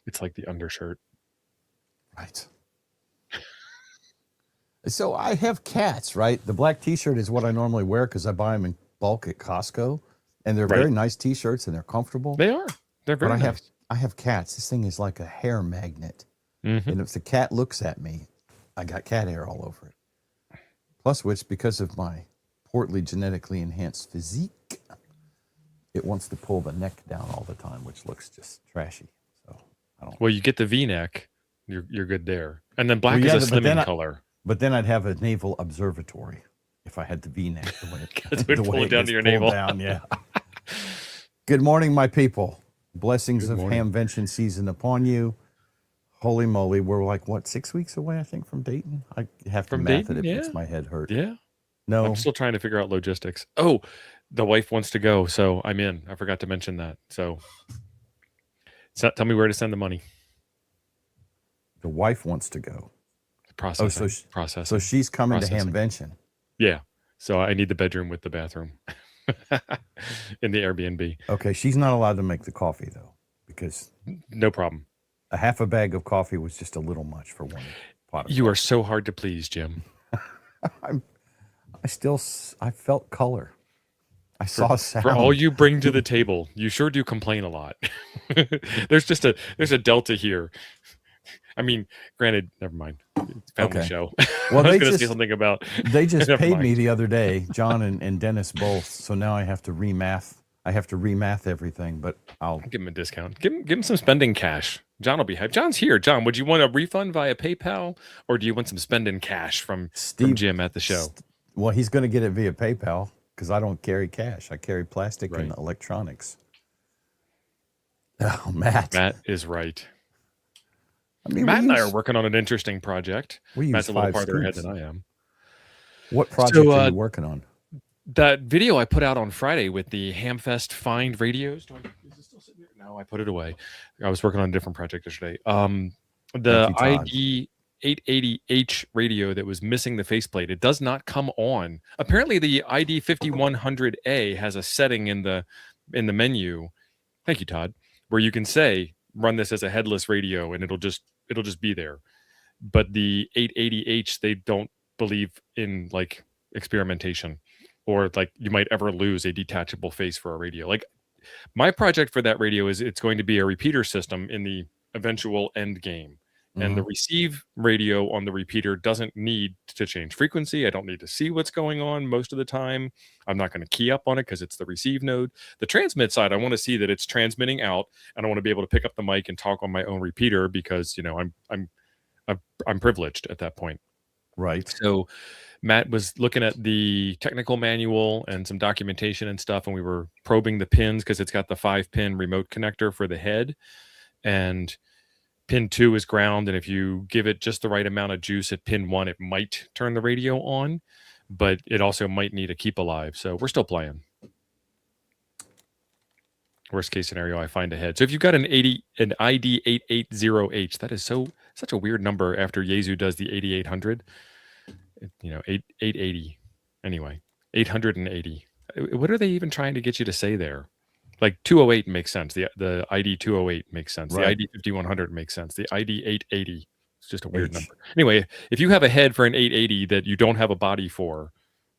It's like the undershirt. Right. So I have cats, right? The black T-shirt is what I normally wear because I buy them in bulk at Costco, and they're Right. very nice T-shirts and they're comfortable. They are. They're But very nice. I have cats. This thing is like a hair magnet, Mm-hmm. and if the cat looks at me, I got cat hair all over it. Plus, which because of my portly, genetically enhanced physique, it wants to pull the neck down all the time, which looks just trashy. So I don't. Well, you get the V-neck, you're good there. And then black is a slimming color. But then I'd have a naval observatory if I had the V-neck the way it would pull it down to your navel. Down, yeah. Good morning, my people. Blessings of Hamvention season upon you. Holy moly, we're like, what, 6 weeks away, I think, from Dayton? I have to math it if it's my head hurt. Yeah. No. I'm still trying to figure out logistics. Oh, the wife wants to go, so I'm in. I forgot to mention that. So tell me where to send the money. The wife wants to go. Processing. So she's coming to Hamvention. Yeah. So I need the bedroom with the bathroom in the Airbnb. Okay. She's not allowed to make the coffee, though, because... No problem. A half a bag of coffee was just a little much for one pot of You are so hard to please, Jim. I felt color. I saw sound. For all you bring to the table, you sure do complain a lot. There's a delta here. I mean, granted, never mind. Family show. Well, I was going to say something about. They just paid me the other day, John and Dennis both. So now I have to remath. I have to remath everything, but I'll give him a discount. Give him some spending cash. John will be happy. John's here. John, would you want a refund via PayPal, or do you want some spending cash from Jim at the show? Well, he's going to get it via PayPal because I don't carry cash. I carry plastic and electronics. Oh, Matt is right. I mean, Matt and I are working on an interesting project. Matt's a little farther ahead than I am. What project are you working on? That video I put out on Friday with the Hamfest Find radios. Is it still sitting here? No, I put it away. I was working on a different project yesterday. The ID 880H radio that was missing the faceplate. It does not come on. Apparently, the ID 5100A has a setting in the menu. Thank you, Todd. Where you can say run this as a headless radio, and it'll just be there. But the 880H, they don't believe in like experimentation, or like you might ever lose a detachable face for a radio. Like my project for that radio is it's going to be a repeater system in the eventual end game. And the receive radio on the repeater doesn't need to change frequency. I don't need to see what's going on most of the time. I'm not going to key up on it because it's the receive node. The transmit side, I want to see that it's transmitting out, and I want to be able to pick up the mic and talk on my own repeater because I'm privileged at that point. Right. So Matt was looking at the technical manual and some documentation and stuff, and we were probing the pins because it's got the 5-pin remote connector for the head, and pin 2 is ground, and if you give it just the right amount of juice at pin 1, it might turn the radio on, but it also might need a keep alive. So we're still playing. Worst case scenario, I find a head. So if you've got an ID 880H, that is such a weird number after Yaesu does the 8800. 880. Anyway, 880. What are they even trying to get you to say there? Like 208 makes sense. The ID 208 makes sense. Right. The ID 5100 makes sense. The ID 880 is just a weird number. Anyway, if you have a head for an 880 that you don't have a body for,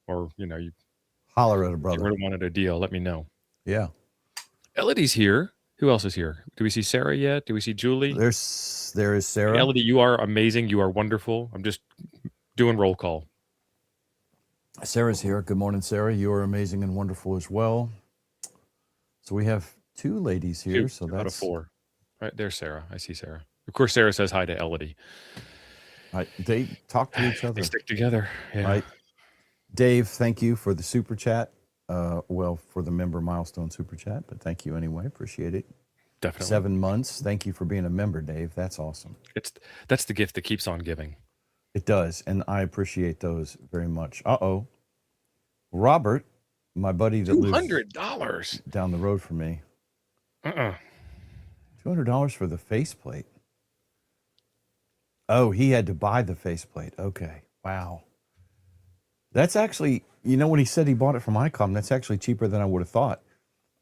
or you holler at a brother. You really wanted a deal, let me know. Yeah. Elodie's here. Who else is here? Do we see Sarah yet? Do we see Julie? There is Sarah. Hey, Elodie, you are amazing. You are wonderful. I'm just doing roll call. Sarah's here. Good morning, Sarah. You are amazing and wonderful as well. So we have 2 ladies here. 2 so that's out of 4. Right, there's Sarah. I see Sarah. Of course, Sarah says hi to Elodie. Right. They talk to each other. They stick together. Yeah. Right. Dave, thank you for the super chat. For the member milestone super chat, but thank you anyway. Appreciate it. Definitely. 7 months. Thank you for being a member, Dave. That's awesome. That's the gift that keeps on giving. It does, and I appreciate those very much. Robert, my buddy that lives $200 down the road from me. $200 for the faceplate. Oh, he had to buy the faceplate. Okay, wow. That's actually, when he said he bought it from ICOM, that's actually cheaper than I would have thought.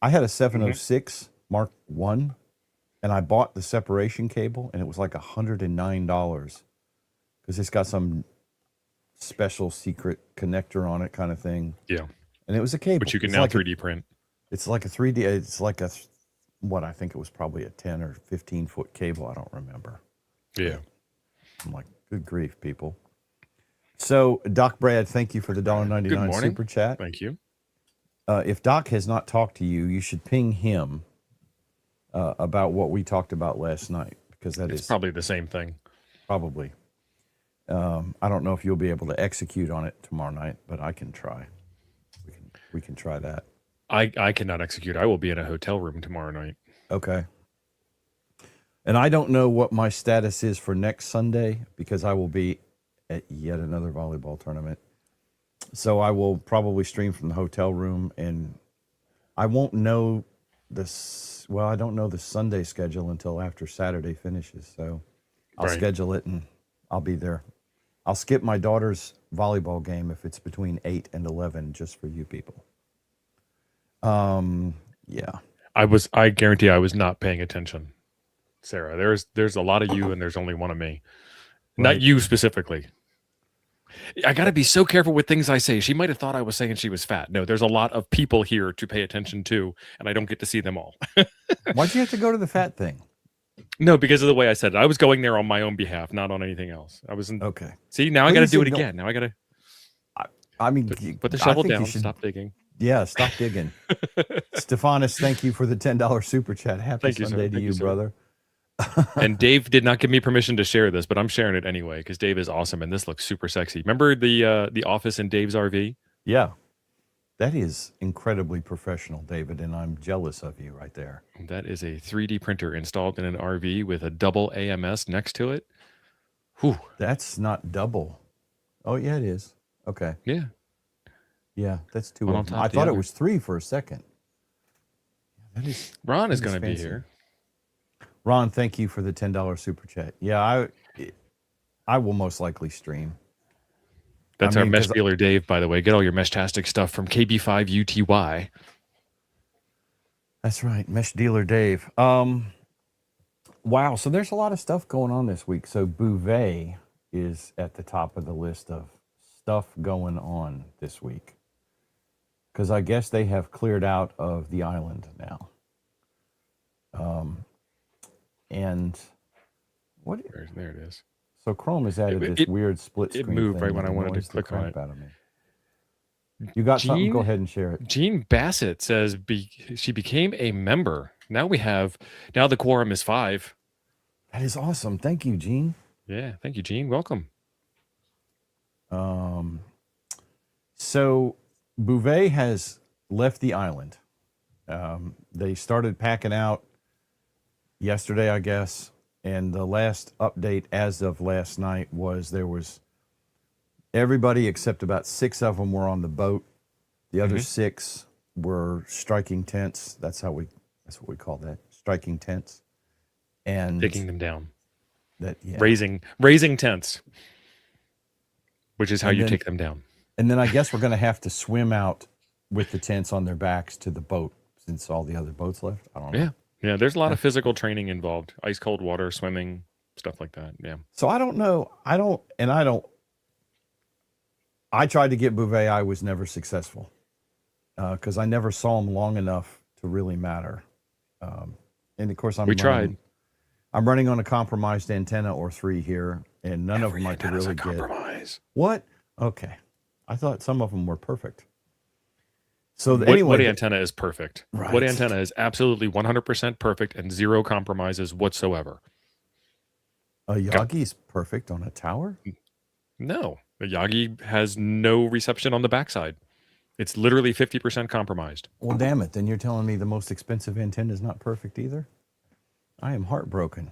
I had a 706 Mark I, and I bought the separation cable, and it was like $109 because it's got some special secret connector on it, kind of thing. Yeah, and it was a cable. which you can It's now like 3D print. It's like a 3D. It's like what I think it was probably a 10 or 15-foot cable. I don't remember. Yeah. I'm like, good grief, people. So, Doc Brad, thank you for the $1.99 super chat. Thank you. If Doc has not talked to you, you should ping him about what we talked about last night, because it's probably the same thing. Probably. I don't know if you'll be able to execute on it tomorrow night, but I can try. We can try that. I cannot execute. I will be in a hotel room tomorrow night. Okay. And I don't know what my status is for next Sunday, because I will be at yet another volleyball tournament. So I will probably stream from the hotel room, and I won't know this. Well, I don't know the Sunday schedule until after Saturday finishes. So I'll schedule it and I'll be there. I'll skip my daughter's volleyball game if it's between 8 and 11, just for you people. Yeah. I guarantee I was not paying attention, Sarah. There's a lot of you and there's only one of me. Right. Not you specifically. I got to be so careful with things I say. She might have thought I was saying she was fat. No, there's a lot of people here to pay attention to, and I don't get to see them all. Why'd you have to go to the fat thing? No, because of the way I said it. I was going there on my own behalf, not on anything else. I wasn't. Okay. See, now I got to do it again. Now I got to. I mean, put the shovel down. Stop digging. Yeah, stop digging. Stephanus, thank you for the $10 super chat. Happy Sunday to you, brother. And Dave did not give me permission to share this, but I'm sharing it anyway because Dave is awesome and this looks super sexy. Remember the office in Dave's RV? Yeah, that is incredibly professional, David, and I'm jealous of you right there. That is a 3D printer installed in an RV with a double AMS next to it. Whew. That's not double. Oh yeah, it is. Okay. Yeah. Yeah, that's two. I thought it was 3 for a second. Ron is going to be here. Ron, thank you for the $10 super chat. Yeah, I will most likely stream. That's our mesh dealer, Dave, by the way. Get all your Meshtastic stuff from KB5UTY. That's right, mesh dealer Dave. Wow, so there's a lot of stuff going on this week. So Bouvet is at the top of the list of stuff going on this week, because I guess they have cleared out of the island now. And what? There it is. So Chrome has added this weird split screen. It moved thing right when I wanted to click on it. You got something? Go ahead and share it. Jean Bassett says she became a member. Now the quorum is 5. That is awesome. Thank you, Jean. Yeah, thank you, Jean. Welcome. So Bouvet has left the island. They started packing out yesterday, I guess, and the last update as of last night was there was everybody except about 6 of them were on the boat. The other 6 were striking tents. That's what we call that, striking tents, and taking them down. Yeah. Raising tents, which is how you take them down. And then I guess we're going to have to swim out with the tents on their backs to the boat, since all the other boats left. I don't know. Yeah. There's a lot of physical training involved. Ice cold water, swimming, stuff like that. Yeah. So I don't know. I tried to get Bouvet. I was never successful because I never saw him long enough to really matter. And of course, we tried. I'm running on a compromised antenna or 3 here, and none of them I could really compromise. What? Okay. I thought some of them were perfect. So anyway, what antenna is perfect? Right. What antenna is absolutely 100% perfect and 0 compromises whatsoever? A Yagi's perfect on a tower? No, the Yagi has no reception on the backside. It's literally 50% compromised. Well, damn it! Then you're telling me the most expensive antenna is not perfect either? I am heartbroken.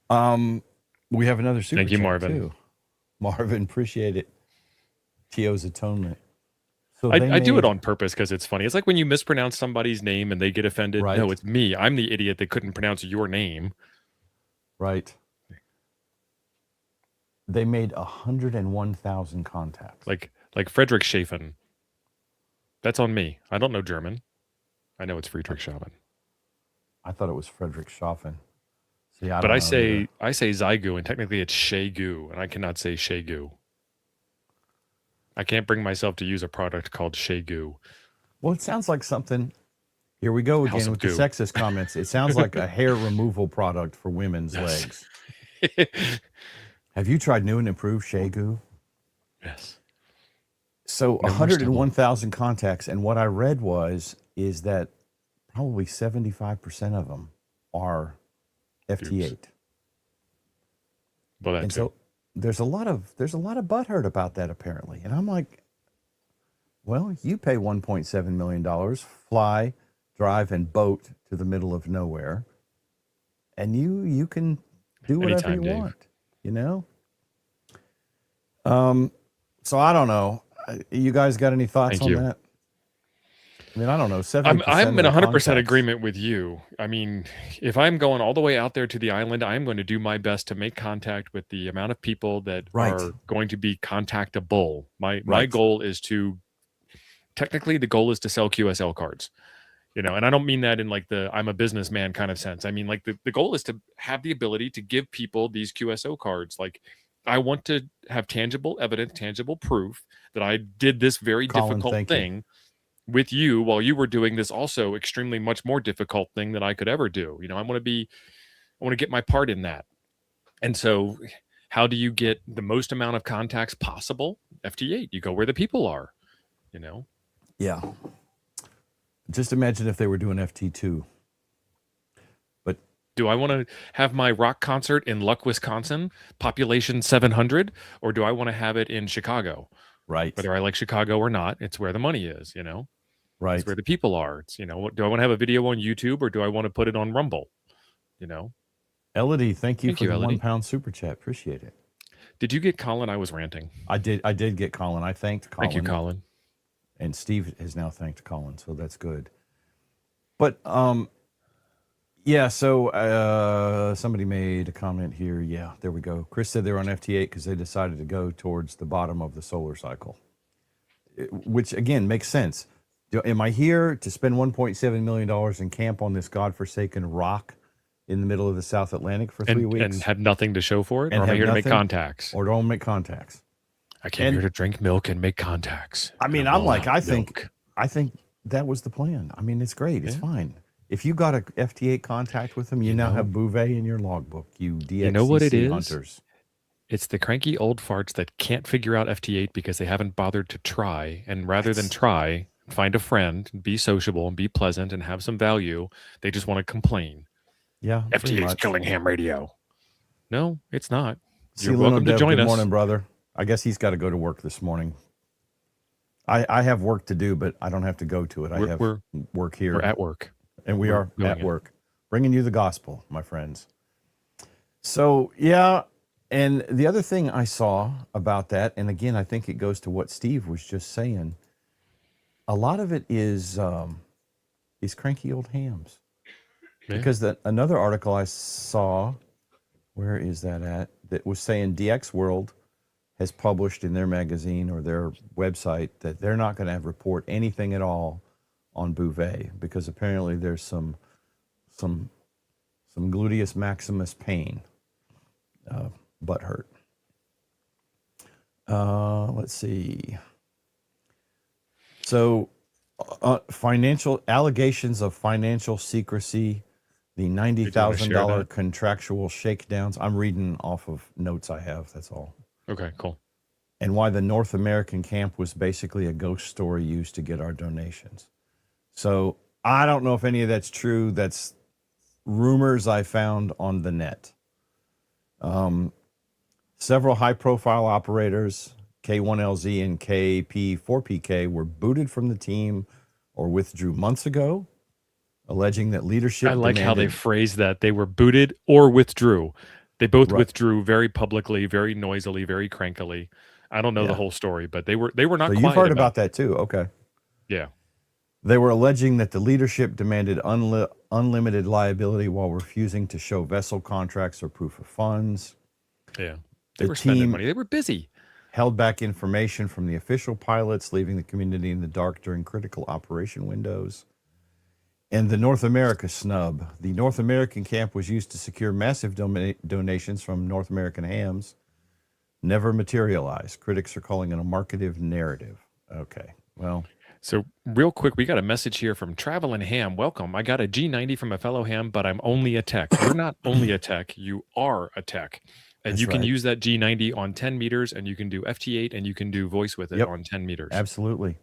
We have another super. Thank you, chat Marvin. Too. Marvin, appreciate it. Tio's atonement. So I do it on purpose because it's funny. It's like when you mispronounce somebody's name and they get offended. Right. No, it's me. I'm the idiot that couldn't pronounce your name. Right. They made 101,000 contacts. Like Friedrich Schaffen. That's on me. I don't know German. I know it's Friedrich Schaffen. I thought it was Frederick Schaffen. See, I But don't I know either. say Zygu, and technically it's Shegu, and I cannot say Shegu. I can't bring myself to use a product called Shegu. Well, it sounds like something. Here we go House again of with the Goo. sexist comments. It sounds like a hair removal product for women's Yes. legs. Have you tried new and improved Shea Goo? Yes. So No more stubble. 101,000 contacts, and what I read is that probably 75% of them are FT8. Well, that And too. so there's a lot of butthurt about that apparently. And I'm like, well, you pay $1.7 million, fly, drive, and boat to the middle of nowhere, and you can do whatever Anytime, you Dave. want, you know? So I don't know. You guys got any thoughts Thank on you. that? I mean, I don't know. 70%. I'm in of the 100% contacts- agreement with you. I mean, if I'm going all the way out there to the island, I'm going to do my best to make contact with the amount of people that Right. are going to be contactable. My Right. goal is technically the goal is to sell QSL cards. And I don't mean that in like the I'm a businessman kind of sense. I mean, like the goal is to have the ability to give people these QSO cards. Like I want to have tangible evidence, tangible proof that I did this very Colin, difficult thank you. thing with you while you were doing this also extremely much more difficult thing that I could ever do. I want to get my part in that. And so how do you get the most amount of contacts possible? FT8, you go where the people are, Yeah. Just imagine if they were doing FT2. But do I want to have my rock concert in Luck, Wisconsin, population 700, or do I want to have it in Chicago? right. Whether I like Chicago or not, it's where the money is, Right. It's where the people are. It's, do I want to have a video on YouTube or do I want to put it on Rumble? Elodie, thank you Thank for you, the Elodie. £1 super chat. Appreciate it. Did you get Colin? I was ranting. I did get Colin. I thanked Colin. Thank you, Colin. And Steve has now thanked Colin, so that's good. But yeah, so somebody made a comment here. Yeah, there we go. Chris said they're on FT8 because they decided to go towards the bottom of the solar cycle, which again makes sense. Am I here to spend $1.7 million and camp on this godforsaken rock in the middle of the South Atlantic for 3 weeks? And have nothing to show for it? And Or am I have here to make nothing? contacts? Or don't make contacts? I came here to drink milk and make contacts. I mean, And I'm like, roll out I think that was the plan. I mean, it's great. It's Yeah. fine. If you got a FT8 contact with them, you now have Bouvet in your logbook. You DXCC You know what it is? hunters. It's the cranky old farts that can't figure out FT8 because they haven't bothered to try. And rather than try, find a friend, be sociable and be pleasant and have some value, they just want to complain. Yeah, FT8 is killing ham radio. No, it's not. You're Celino welcome to Dev, join good us. morning, brother. I guess he's got to go to work this morning. I have work to do, but I don't have to go to it. I have work here. We're at work. And we are doing at it. work, bringing you the gospel, my friends. So, yeah. And the other thing I saw about that, and again, I think it goes to what Steve was just saying, a lot of it is cranky old hams. Yeah. Because another article I saw, where is that at? That was saying DX World has published in their magazine or their website that they're not going to report anything at all on Bouvet because apparently there's some gluteus maximus pain, butt hurt. Let's see. So, financial allegations of financial secrecy, the $90,000 contractual shakedowns. I'm reading off of notes I have. That's all. Okay, cool. And why the North American camp was basically a ghost story used to get our donations. So I don't know if any of that's true. That's rumors I found on the net. Several high-profile operators, K1LZ and KP4PK, were booted from the team or withdrew months ago, alleging that leadership I like how they phrased that. They were booted or withdrew. They both withdrew very publicly, very noisily, very crankily. I don't know the whole story, but they were not So quiet. you've heard about that too. Okay. Yeah. They were alleging that the leadership demanded unlimited liability while refusing to show vessel contracts or proof of funds. Yeah. They were spending money. They were busy. Held back information from the official pilots, leaving the community in the dark during critical operation windows. And the North America snub. The North American camp was used to secure massive donations from North American hams. Never materialized. Critics are calling it a marketive narrative. Okay, well. So real quick, we got a message here from Travel and Ham. Welcome. I got a G90 from a fellow ham, but I'm only a tech. You're not only a tech. You are a tech. And you can use that G90 on 10 meters, and you can do FT8, and you can do voice with it on 10 meters. Absolutely.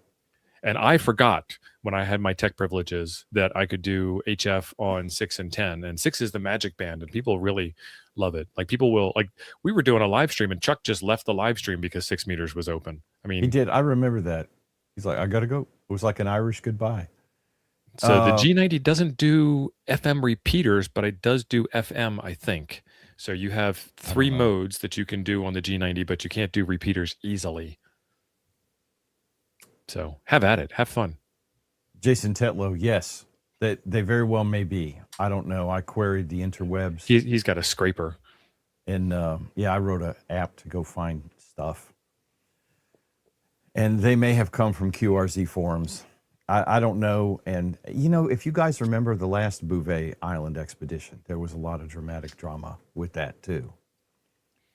And I forgot when I had my tech privileges that I could do HF on 6 and 10. And 6 is the magic band, and people really love it. Like people will, like we were doing a live stream, and Chuck just left the live stream because 6 meters was open. I mean, he did. I remember that. He's like, I got to go. It was like an Irish goodbye. So the G90 doesn't do FM repeaters, but it does do FM, I think. So you have 3 modes that you can do on the G90, but you can't do repeaters easily. So have at it. Have fun. Jason Tetlow, yes. That they very well may be. I don't know. I queried the interwebs. He's got a scraper. And I wrote an app to go find stuff. And they may have come from QRZ forums. I don't know. And, if you guys remember the last Bouvet Island expedition, there was a lot of dramatic drama with that, too.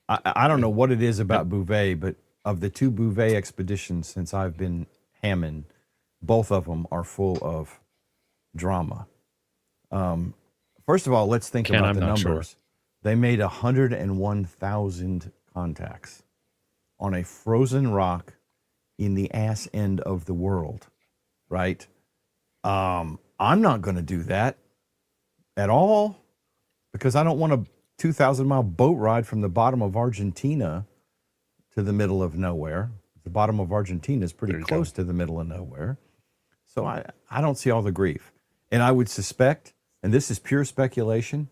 I don't know what it is about Bouvet, but of the 2 Bouvet expeditions since I've been hamming, both of them are full of drama. First of all, let's think about the numbers. Sure. They made 101,000 contacts on a frozen rock in the ass end of the world, right? I'm not going to do that at all because I don't want a 2,000-mile boat ride from the bottom of Argentina to the middle of nowhere. The bottom of Argentina is pretty close to the middle of nowhere. So I don't see all the grief. And I would suspect, and this is pure speculation,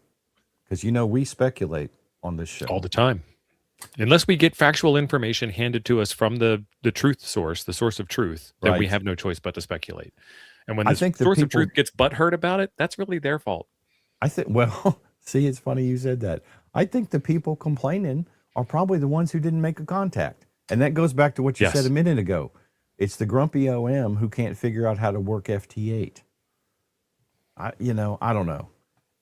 because we speculate on this show. All the time. Unless we get factual information handed to us from the truth source, the source of truth, then we have no choice but to speculate. And when the source of truth gets butthurt about it, that's really their fault. See, it's funny you said that. I think the people complaining are probably the ones who didn't make a contact. And that goes back to what you said a minute ago. It's the grumpy OM who can't figure out how to work FT8. I don't know.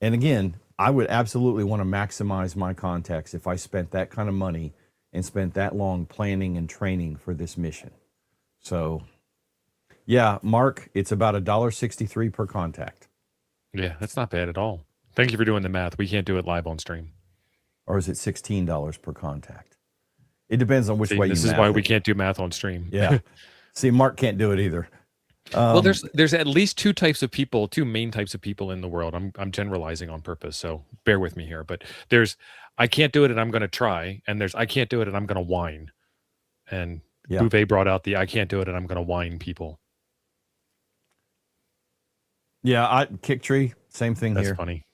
And again, I would absolutely want to maximize my contacts if I spent that kind of money and spent that long planning and training for this mission. So, yeah, Mark, it's about $1.63 per contact. Yeah, that's not bad at all. Thank you for doing the math. We can't do it live on stream. Or is it $16 per contact? It depends on which way you math. This is why we can't do math on stream. Yeah. See, Mark can't do it either. Well, there's at least 2 types of people, 2 main types of people in the world. I'm generalizing on purpose, so bear with me here. But there's I can't do it and I'm going to try, and there's I can't do it and I'm going to whine. And Bouvet brought out the I can't do it and I'm going to whine people. Yeah, Kick Tree, same thing here. That's funny.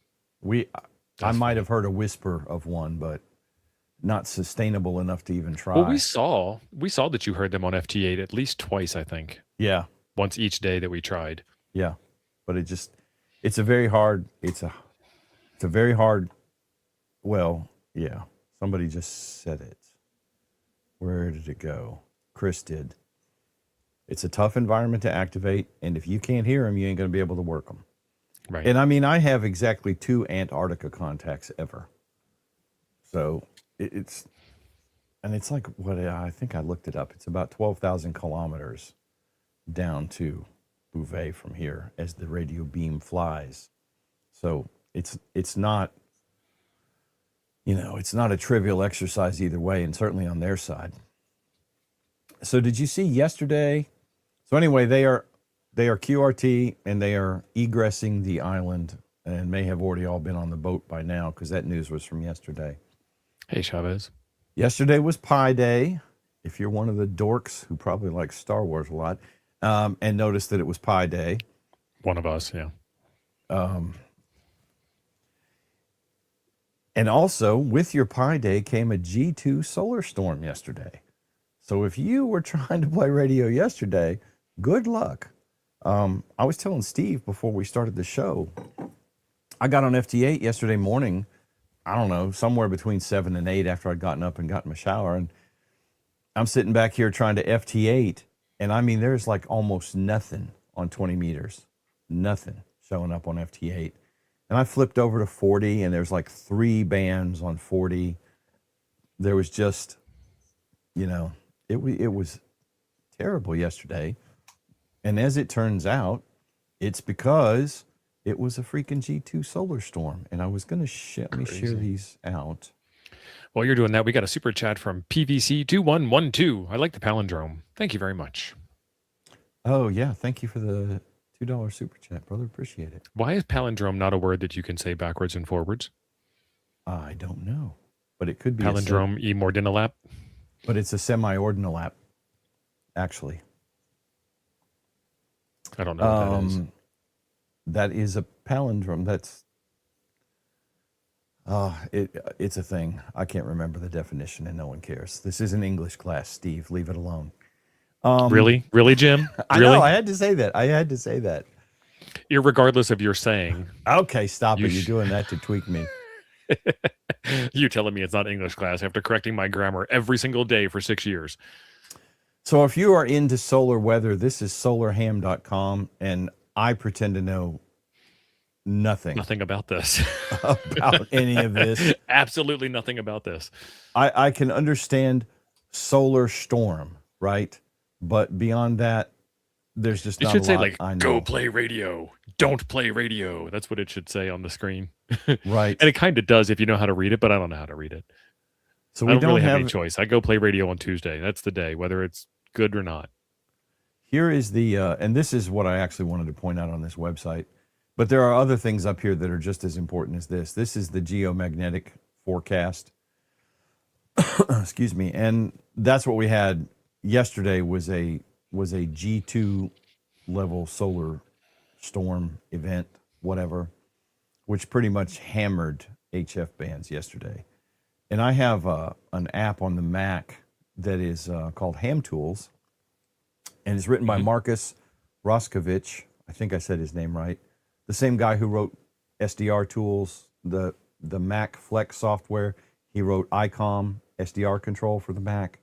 I might have heard a whisper of one, but not sustainable enough to even try. Well, we saw that you heard them on FT8 at least twice, I think. Yeah. Once each day that we tried. Yeah. But it's a very hard, well, yeah. Somebody just said it. Where did it go? Chris did. It's a tough environment to activate, and if you can't hear them, you ain't going to be able to work them. Right. And I mean, I have exactly 2 Antarctica contacts ever. So it's like what I think I looked it up. It's about 12,000 kilometers down to Bouvet from here as the radio beam flies. So it's not, it's not a trivial exercise either way, and certainly on their side. So did you see yesterday? So anyway, they are QRT and they are egressing the island and may have already all been on the boat by now because that news was from yesterday. Hey, Chavez. Yesterday was Pi Day. If you're one of the dorks who probably likes Star Wars a lot, and noticed that it was Pi Day. One of us, yeah. And also, with your Pi Day came a G2 solar storm yesterday. So if you were trying to play radio yesterday, good luck. I was telling Steve before we started the show, I got on FT8 yesterday morning, I don't know, somewhere between 7 and 8 after I'd gotten up and gotten my shower. And I'm sitting back here trying to FT8. And I mean, there's like almost nothing on 20 meters. Nothing. showing up on FT8. And I flipped over to 40, and there's like 3 bands on 40. There was just, it was terrible yesterday. And as it turns out, it's because it was a freaking G2 solar storm. And I was going to let me share these out. While you're doing that, we got a super chat from PVC2112. I like the palindrome. Thank you very much. Oh, yeah. Thank you for the $2 super chat, brother. Appreciate it. Why is palindrome not a word that you can say backwards and forwards? I don't know, but it could be palindrome e-mordinalap. But it's a semi-ordinal app, actually. I don't know what that is. That is a palindrome. That's it's a thing. I can't remember the definition, and no one cares. This is an English class, Steve. Leave it alone. Really, Jim? Really? I know. I had to say that. Irregardless of your saying. Okay, stop it. You're doing that to tweak me. You telling me it's not English class after correcting my grammar every single day for 6 years. So if you are into solar weather, this is solarham.com, and I pretend to know nothing about this. about any of this. Absolutely nothing about this. I can understand solar storm, right? But beyond that, there's just not a lot. It should say go play radio. Don't play radio. That's what it should say on the screen. Right. And it kind of does if you know how to read it, but I don't know how to read it. So I don't really have any choice. I go play radio on Tuesday. That's the day, whether it's good or not. Here is the, and this is what I actually wanted to point out on this website. But there are other things up here that are just as important as this. This is the geomagnetic forecast. Excuse me. And that's what we had yesterday was a G2 level solar storm event, whatever, which pretty much hammered HF bands yesterday. And I have an app on the Mac that is called Ham Tools, and it's written by Marcus Roskovich. I think I said his name right. The same guy who wrote SDR Tools, the Mac Flex software. He wrote ICOM SDR control for the Mac.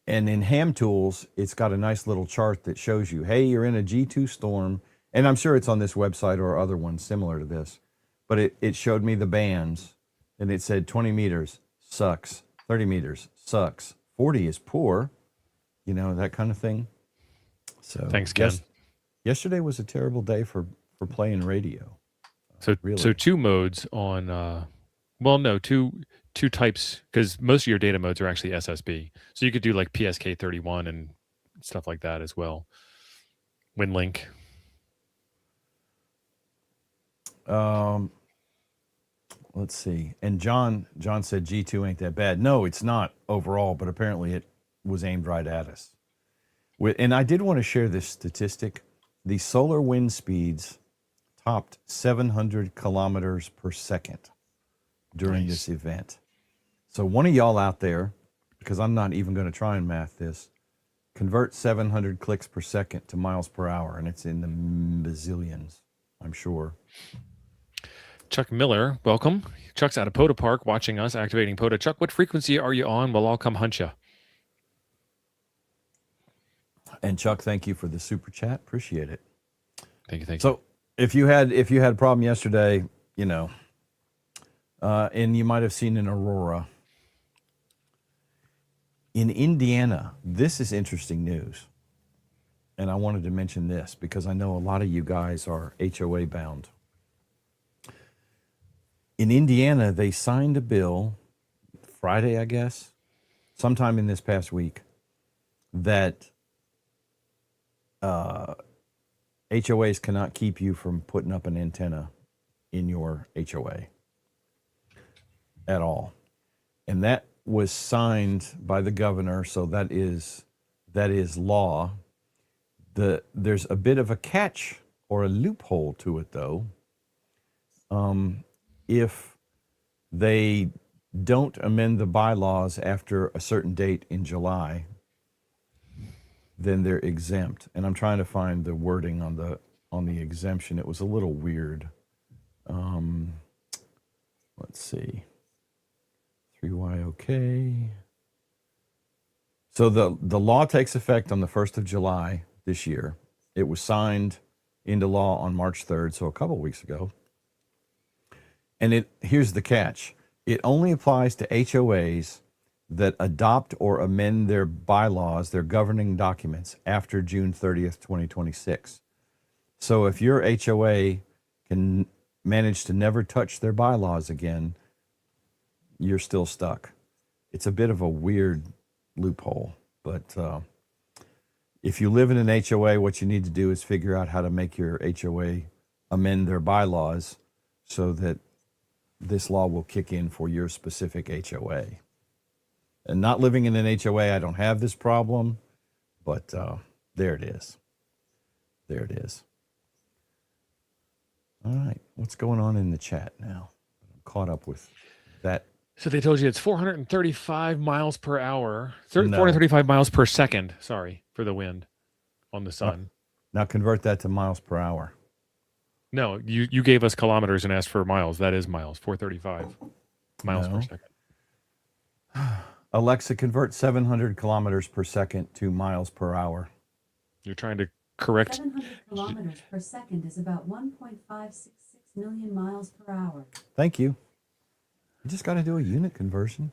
And in Ham Tools, it's got a nice little chart that shows you, hey, you're in a G2 storm. And I'm sure it's on this website or other ones similar to this. But it showed me the bands, and it said 20 meters, sucks. 30 meters, sucks. 40 is poor, that kind of thing. So thanks, Ken. Yesterday was a terrible day for playing radio. So 2 modes on, two types, because most of your data modes are actually SSB. So you could do like PSK31 and stuff like that as well. WinLink. Let's see. And John said G2 ain't that bad. No, it's not overall, but apparently it was aimed right at us. And I did want to share this statistic. The solar wind speeds topped 700 kilometers per second during this event. So one of y'all out there, because I'm not even going to try and math this, convert 700 clicks per second to miles per hour, and it's in the bazillions, I'm sure. Chuck Miller, welcome. Chuck's out of Poda Park watching us, activating Poda. Chuck, what frequency are you on? We'll all come hunt you. And Chuck, thank you for the super chat. Appreciate it. Thank you. So if you had a problem yesterday, and you might have seen an aurora in Indiana. This is interesting news, and I wanted to mention this because I know a lot of you guys are HOA bound. In Indiana, they signed a bill Friday, I guess, sometime in this past week, that HOAs cannot keep you from putting up an antenna in your HOA at all. And that was signed by the governor, so that is law. There's a bit of a catch or a loophole to it, though. If they don't amend the bylaws after a certain date in July, then they're exempt. And I'm trying to find the wording on the exemption. It was a little weird. Let's see. 3Y okay. So the law takes effect on the 1st of July this year. It was signed into law on March 3rd, so a couple weeks ago. And here's the catch. It only applies to HOAs that adopt or amend their bylaws, their governing documents, after June 30th, 2026. So if your HOA can manage to never touch their bylaws again, you're still stuck. It's a bit of a weird loophole, but if you live in an HOA, what you need to do is figure out how to make your HOA amend their bylaws so that this law will kick in for your specific HOA. And not living in an HOA, I don't have this problem, but there it is. There it is. All right, what's going on in the chat now? I'm caught up with that. So they told you it's 435 miles per hour, 435 miles per second, sorry, for the wind on the sun. Now convert that to miles per hour. No, you gave us kilometers and asked for miles. That is miles, 435 miles per second. Alexa, convert 700 kilometers per second to miles per hour. You're trying to correct. 700 kilometers per second is about 1.566 million miles per hour. Thank you. You just got to do a unit conversion.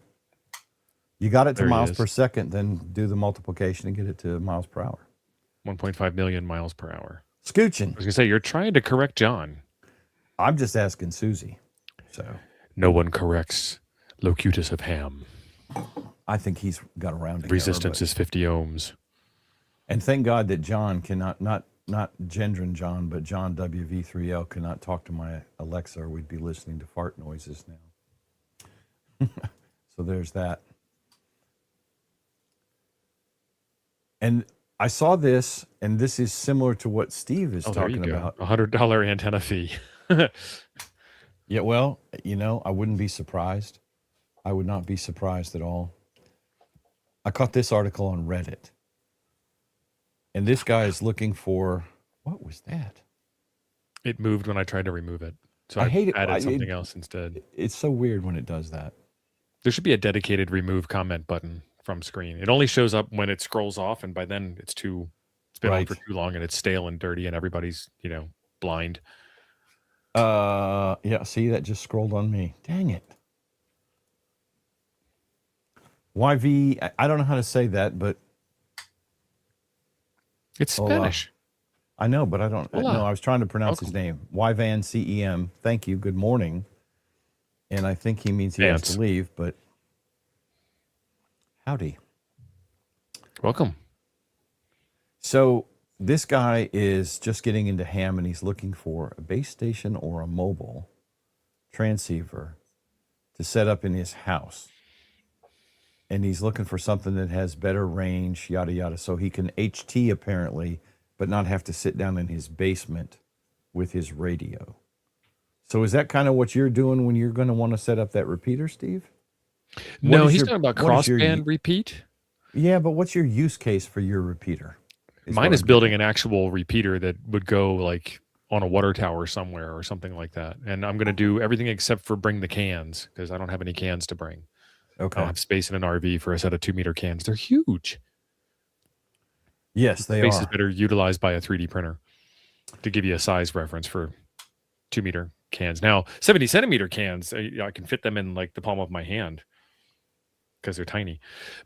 You got it to miles per second, then do the multiplication and get it to miles per hour. 1.5 million miles per hour. Scooching. I was going to say, you're trying to correct John. I'm just asking Susie. So no one corrects Locutus of Ham. I think he's got a rounding Resistance is 50 ohms. And thank God that John cannot, not Gendron John, but John WV3L cannot talk to my Alexa, or we'd be listening to fart noises now. So there's that. And I saw this, and this is similar to what Steve is talking about. $100 antenna fee. Yeah, well, I wouldn't be surprised. I would not be surprised at all. I caught this article on Reddit. And this guy is looking for, what was that? It moved when I tried to remove it. So I hate it. Added something else instead. It's so weird when it does that. There should be a dedicated remove comment button from screen. It only shows up when it scrolls off, and by then it's been on for too long and it's stale and dirty and everybody's, blind. Yeah, see, that just scrolled on me. Dang it. YV, I don't know how to say that, but it's Spanish. I know, but I don't know. I was trying to pronounce his name. Yvan CEM. Thank you. Good morning. And I think he means he has to leave, but howdy. Welcome. So this guy is just getting into ham, and he's looking for a base station or a mobile transceiver to set up in his house. And he's looking for something that has better range, yada, yada, so he can HT apparently, but not have to sit down in his basement with his radio. So is that kind of what you're doing when you're going to want to set up that repeater, Steve? No, he's talking about crossband repeat. Yeah, but what's your use case for your repeater? Mine is building an actual repeater that would go like on a water tower somewhere or something like that. And I'm going to do everything except for bring the cans, because I don't have any cans to bring. Okay. I don't have space in an RV for a set of 2-meter cans. They're huge. Yes, they are. Space is better utilized by a 3D printer to give you a size reference for 2-meter cans. Now, 70-centimeter cans, I can fit them in like the palm of my hand because they're tiny.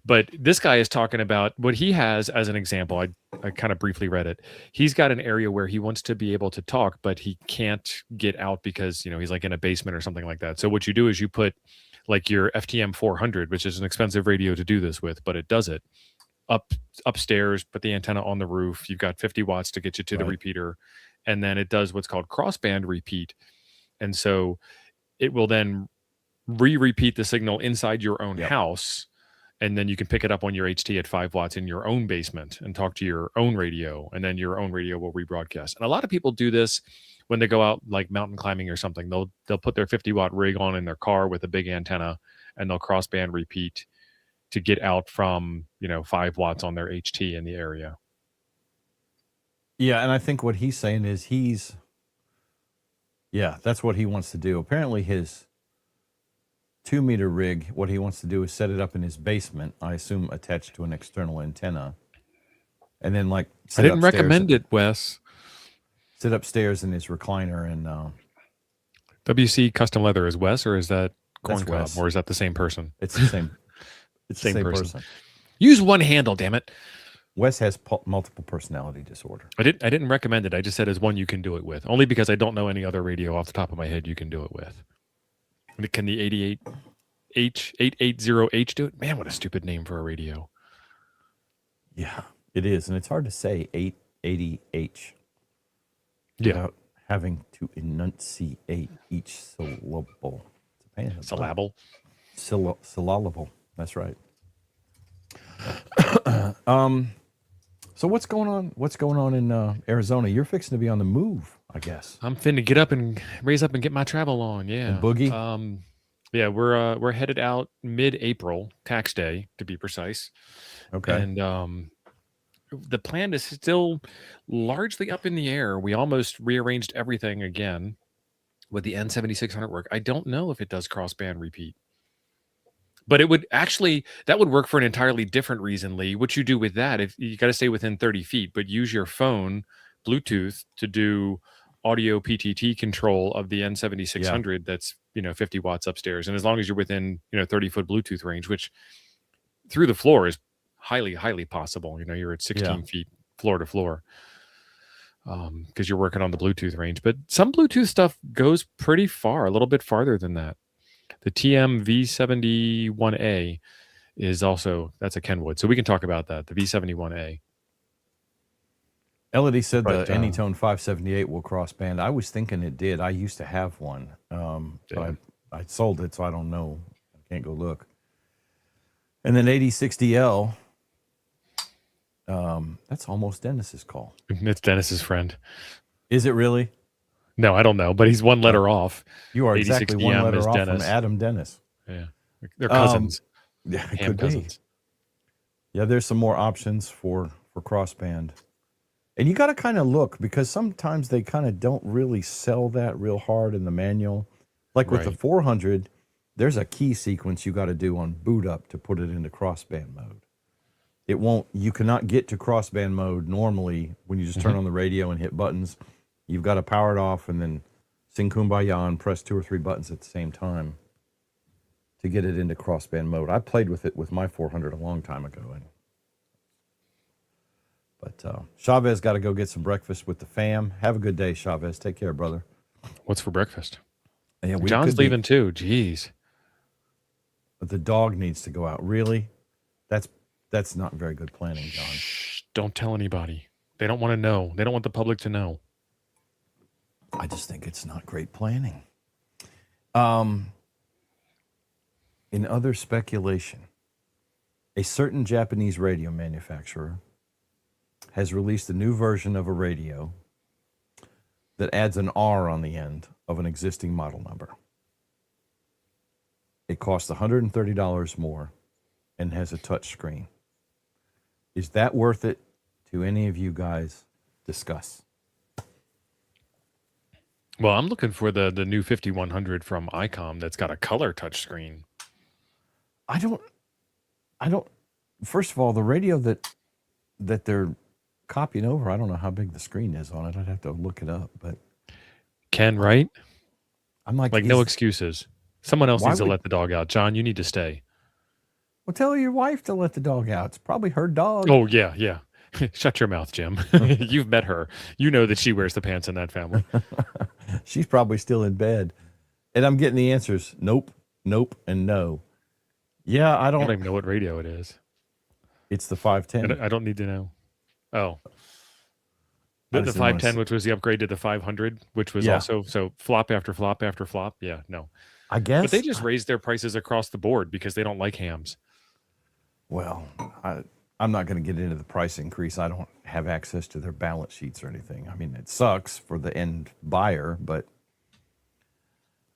But this guy is talking about what he has as an example. I kind of briefly read it. He's got an area where he wants to be able to talk, but he can't get out because, he's like in a basement or something like that. So what you do is you put like your FTM 400, which is an expensive radio to do this with, but it does it upstairs, put the antenna on the roof. You've got 50 watts to get you to the repeater. And then it does what's called crossband repeat. And so it will then repeat the signal inside your own house. And then you can pick it up on your HT at 5 watts in your own basement and talk to your own radio. And then your own radio will rebroadcast. And a lot of people do this when they go out like mountain climbing or something. They'll put their 50-watt rig on in their car with a big antenna, and they'll crossband repeat to get out from 5 watts on their HT in the area. Yeah, and I think what he's saying is that's what he wants to do. Apparently his 2-meter rig, what he wants to do is set it up in his basement, I assume attached to an external antenna. And then I didn't recommend it, Wes. sit upstairs in his recliner and WC Custom Leather is Wes, or is that That's Corn Cob, Wes. or is that the same person? it's the same. It's Same the same person. person. Use one handle, damn it. Wes has multiple personality disorder. I didn't recommend it. I just said as one you can do it with, only because I don't know any other radio off the top of my head you can do it with. Can the 880H do it? Man, what a stupid name for a radio. Yeah, it is, and it's hard to say 880H without having to enunciate each syllable. It's a pain in the butt. Syllable. Syllable. That's right. So what's going on? What's going on in Arizona? You're fixing to be on the move, I guess. I'm finna get up and raise up and get my travel on. Yeah. And boogie. Yeah, we're headed out mid-April, tax day to be precise. Okay. And the plan is still largely up in the air. We almost rearranged everything again with the N7600 work. I don't know if it does crossband repeat. But it would actually, that would work for an entirely different reason, Lee. What you do with that, if you got to stay within 30 feet, but use your phone, Bluetooth, to do audio PTT control of the N7600 that's, 50 watts upstairs. And as long as you're within, 30-foot Bluetooth range, which through the floor is highly, highly possible. You're at 16 feet floor to floor because you're working on the Bluetooth range. But some Bluetooth stuff goes pretty far, a little bit farther than that. The TM V71A is also, that's a Kenwood. So we can talk about that, the V71A. Elodie said the Anytone 578 will crossband. I was thinking it did. I used to have one. But I sold it, so I don't know. I can't go look. And then 8060L, that's almost Dennis's call. It's Dennis's friend. Is it really? No, I don't know, but he's one letter off. You are exactly one letter off Dennis. from Adam Dennis. Yeah, they're cousins. Yeah, it Ham could cousins. Be. Yeah, there's some more options for crossband. And you got to kind of look, because sometimes they kind of don't really sell that real hard in the manual. Like with the 400, there's a key sequence you got to do on boot up to put it into crossband mode. You cannot get to crossband mode normally when you just turn on the radio and hit buttons. You've got to power it off and then sing Kumbaya and press 2 or 3 buttons at the same time to get it into crossband mode. I played with it with my 400 a long time ago. But Chavez got to go get some breakfast with the fam. Have a good day, Chavez. Take care, brother. What's for breakfast? Yeah, John's leaving too. Jeez. But the dog needs to go out. Really? That's not very good planning, John. Shh, don't tell anybody. They don't want to know. They don't want the public to know. I just think it's not great planning. In other speculation, a certain Japanese radio manufacturer has released a new version of a radio that adds an R on the end of an existing model number. It costs $130 more and has a touch screen. Is that worth it to any of you guys? Discuss. Well, I'm looking for the new 5100 from ICOM that's got a color touchscreen. I don't. First of all, the radio that they're copying over, I don't know how big the screen is on it. I'd have to look it up. But Ken, right? I'm like no excuses. Someone else needs to let the dog out. John, you need to stay. Well, tell your wife to let the dog out. It's probably her dog. Oh, yeah. Shut your mouth, Jim. You've met her. You know that she wears the pants in that family. She's probably still in bed. And I'm getting the answers. Nope, and no. Yeah, I don't even know what radio it is. It's the 510. I don't need to know. Oh. The 510, which was the upgrade to the 500, which was also, so flop after flop after flop. Yeah, no. I guess. But they just raised their prices across the board because they don't like hams. Well, I'm not going to get into the price increase. I don't have access to their balance sheets or anything. I mean, it sucks for the end buyer, but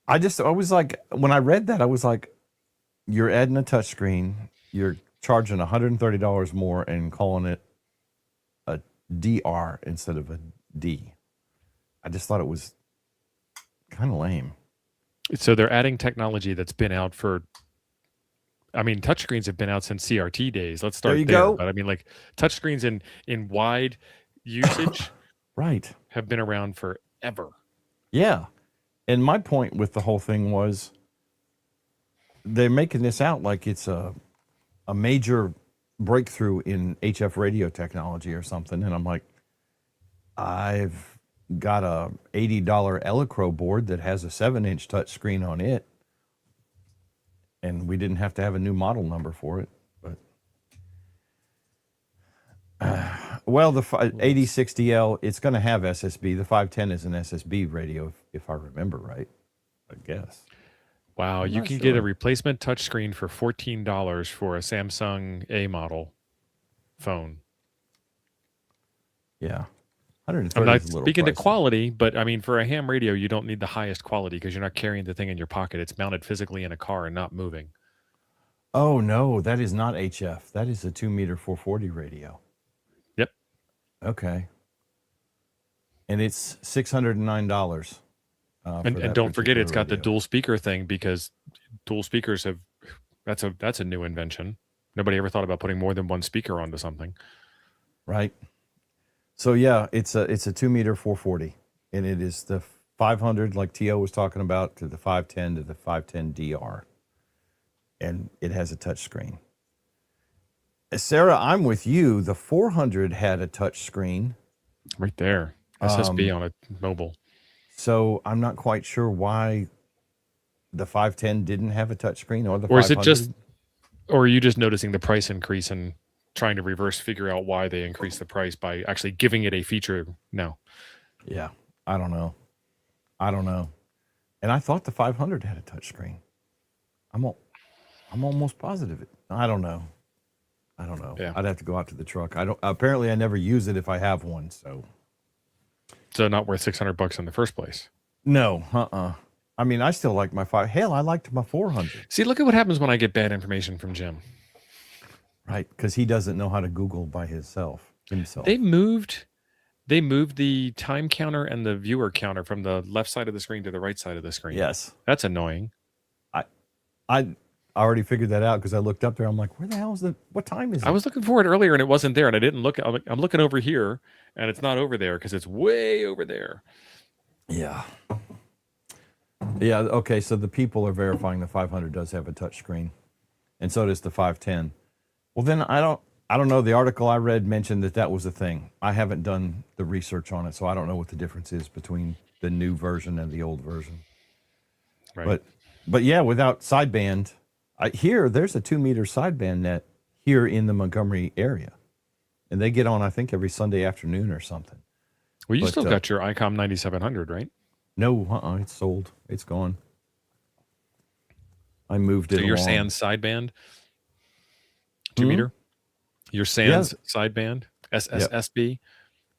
I was like, when I read that, I was like, you're adding a touchscreen, you're charging $130 more and calling it a DR instead of a D. I just thought it was kind of lame. So they're adding technology that's been out for, touchscreens have been out since CRT days. Let's start there. Go. But touchscreens in wide usage right have been around forever. Yeah. And my point with the whole thing was they're making this out like it's a major breakthrough in HF radio technology or something. And I'm like, I've got a $80 Elecro board that has a 7-inch touch screen on it. And we didn't have to have a new model number for it. But well, the 8060L, it's going to have SSB. The 510 is an SSB radio, if I remember right, I guess. Wow, you can get a replacement touchscreen for $14 for a Samsung A model phone. Yeah. I'm not speaking to quality, but I mean, for a ham radio, you don't need the highest quality because you're not carrying the thing in your pocket. It's mounted physically in a car and not moving. Oh, no, that is not HF. That is a 2-meter 440 radio. Yep. Okay. And it's $609. And don't forget, it's got the dual speaker thing because dual speakers have, that's a new invention. Nobody ever thought about putting more than one speaker onto something. Right. So yeah, it's a 2-meter 440, and it is the 500 like T.O. was talking about to the 510 to the 510DR, and it has a touch screen. Sarah, I'm with you. The 400 had a touch screen. Right there. SSB on a mobile. So I'm not quite sure why the 510 didn't have a touchscreen or the 500. Or is it just, or are you just noticing the price increase and trying to reverse figure out why they increased the price by actually giving it a feature now? Yeah, I don't know. And I thought the 500 had a touchscreen. I'm almost positive. I don't know. Yeah. I'd have to go out to the truck. Apparently I never use it if I have one, so not worth $600 in the first place. No, I mean, I still like my 5. Hell, I liked my 400. See, look at what happens when I get bad information from Jim. Right, because he doesn't know how to Google by himself. They moved the time counter and the viewer counter from the left side of the screen to the right side of the screen. Yes. That's annoying. I already figured that out because I looked up there. I'm like, where the hell is what time is it? I was looking for it earlier and it wasn't there, and I didn't look. I'm looking over here and it's not over there because it's way over there. Yeah. Yeah, okay, so the people are verifying the 500 does have a touch screen, and so does the 510. Well, then I don't know. The article I read mentioned that was a thing. I haven't done the research on it, so I don't know what the difference is between the new version and the old version. Right. But yeah, without sideband, there's a 2-meter sideband net here in the Montgomery area, and they get on, I think, every Sunday afternoon or something. Well, you still got your ICOM 9700, right? No, it's sold. It's gone. I moved it. So your Sans sideband, 2-meter. Your Sans sideband, SSB.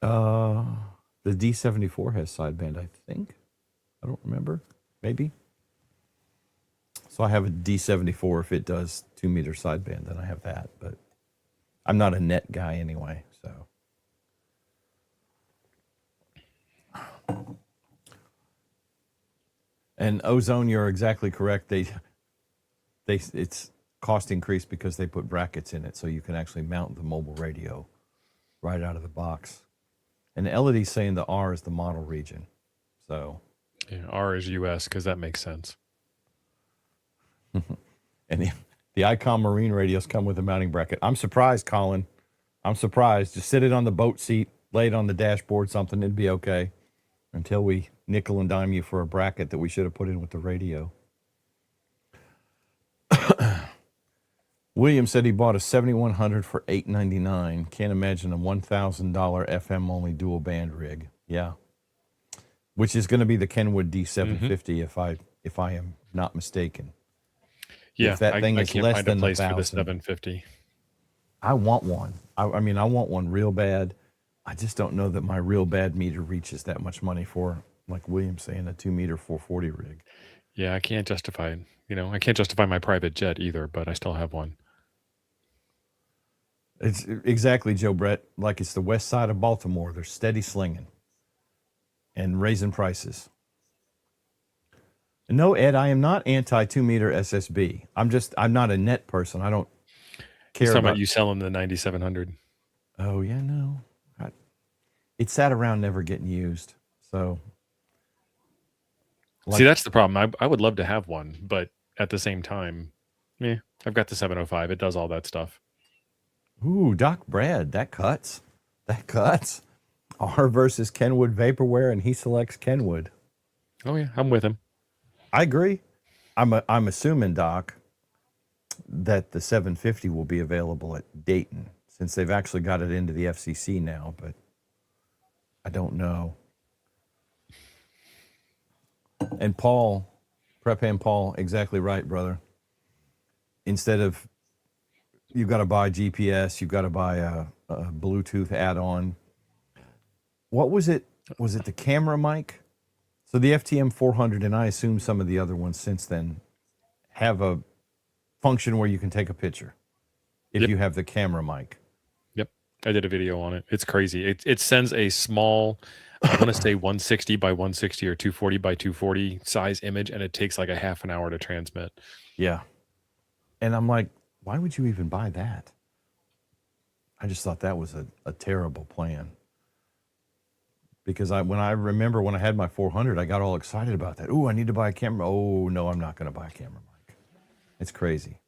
The D74 has sideband, I think. I don't remember. Maybe. So I have a D74. If it does 2-meter sideband, then I have that. But I'm not a net guy anyway, so. And Ozone, you're exactly correct. It's cost increased because they put brackets in it, so you can actually mount the mobile radio right out of the box. And Elodie's saying the R is the model region, so yeah, R is US because that makes sense. And the ICOM Marine radios come with a mounting bracket. I'm surprised, Colin. I'm surprised. Just sit it on the boat seat, lay it on the dashboard, something, it'd be okay. Until we nickel and dime you for a bracket that we should have put in with the radio. William said he bought a 7100 for $899. Can't imagine a $1,000 FM only dual band rig. Yeah, which is going to be the Kenwood D750 if I am not mistaken. Yeah, if that thing I is can't less find than a place 1,000, for the 750. I want one. I mean, I want one real bad. I just don't know that my real bad meter reaches that much money for, like William saying, a 2-meter 440 rig. Yeah, I can't justify it. I can't justify my private jet either, but I still have one. It's exactly, Joe Brett, like it's the west side of Baltimore. They're steady slinging and raising prices. No, Ed, I am not anti 2-meter SSB. I'm not a net person. I don't care about you selling the 9700. Oh, yeah, no. it sat around never getting used. So, See, that's the problem. I would love to have one, but at the same time, I've got the 705. It does all that stuff. Ooh, Doc Brad, that cuts. That cuts. R versus Kenwood Vaporware, and he selects Kenwood. Oh yeah, I'm with him. I agree. I'm assuming, Doc, that the 750 will be available at Dayton, since they've actually got it into the FCC now, but I don't know. And Paul, Prep Hand Paul, exactly right, brother. Instead of you've got to buy GPS, you've got to buy a Bluetooth add-on. What was it? Was it the camera mic? So the FTM 400, and I assume some of the other ones since then, have a function where you can take a picture if you have the camera mic. Yep. I did a video on it. It's crazy. It sends a small, I want to say 160 by 160 or 240 by 240 size image, and it takes like a half an hour to transmit. Yeah. And I'm like, why would you even buy that? I just thought that was a terrible plan. Because when I remember when I had my 400, I got all excited about that. Ooh, I need to buy a camera. Oh, no, I'm not going to buy a camera mic. It's crazy.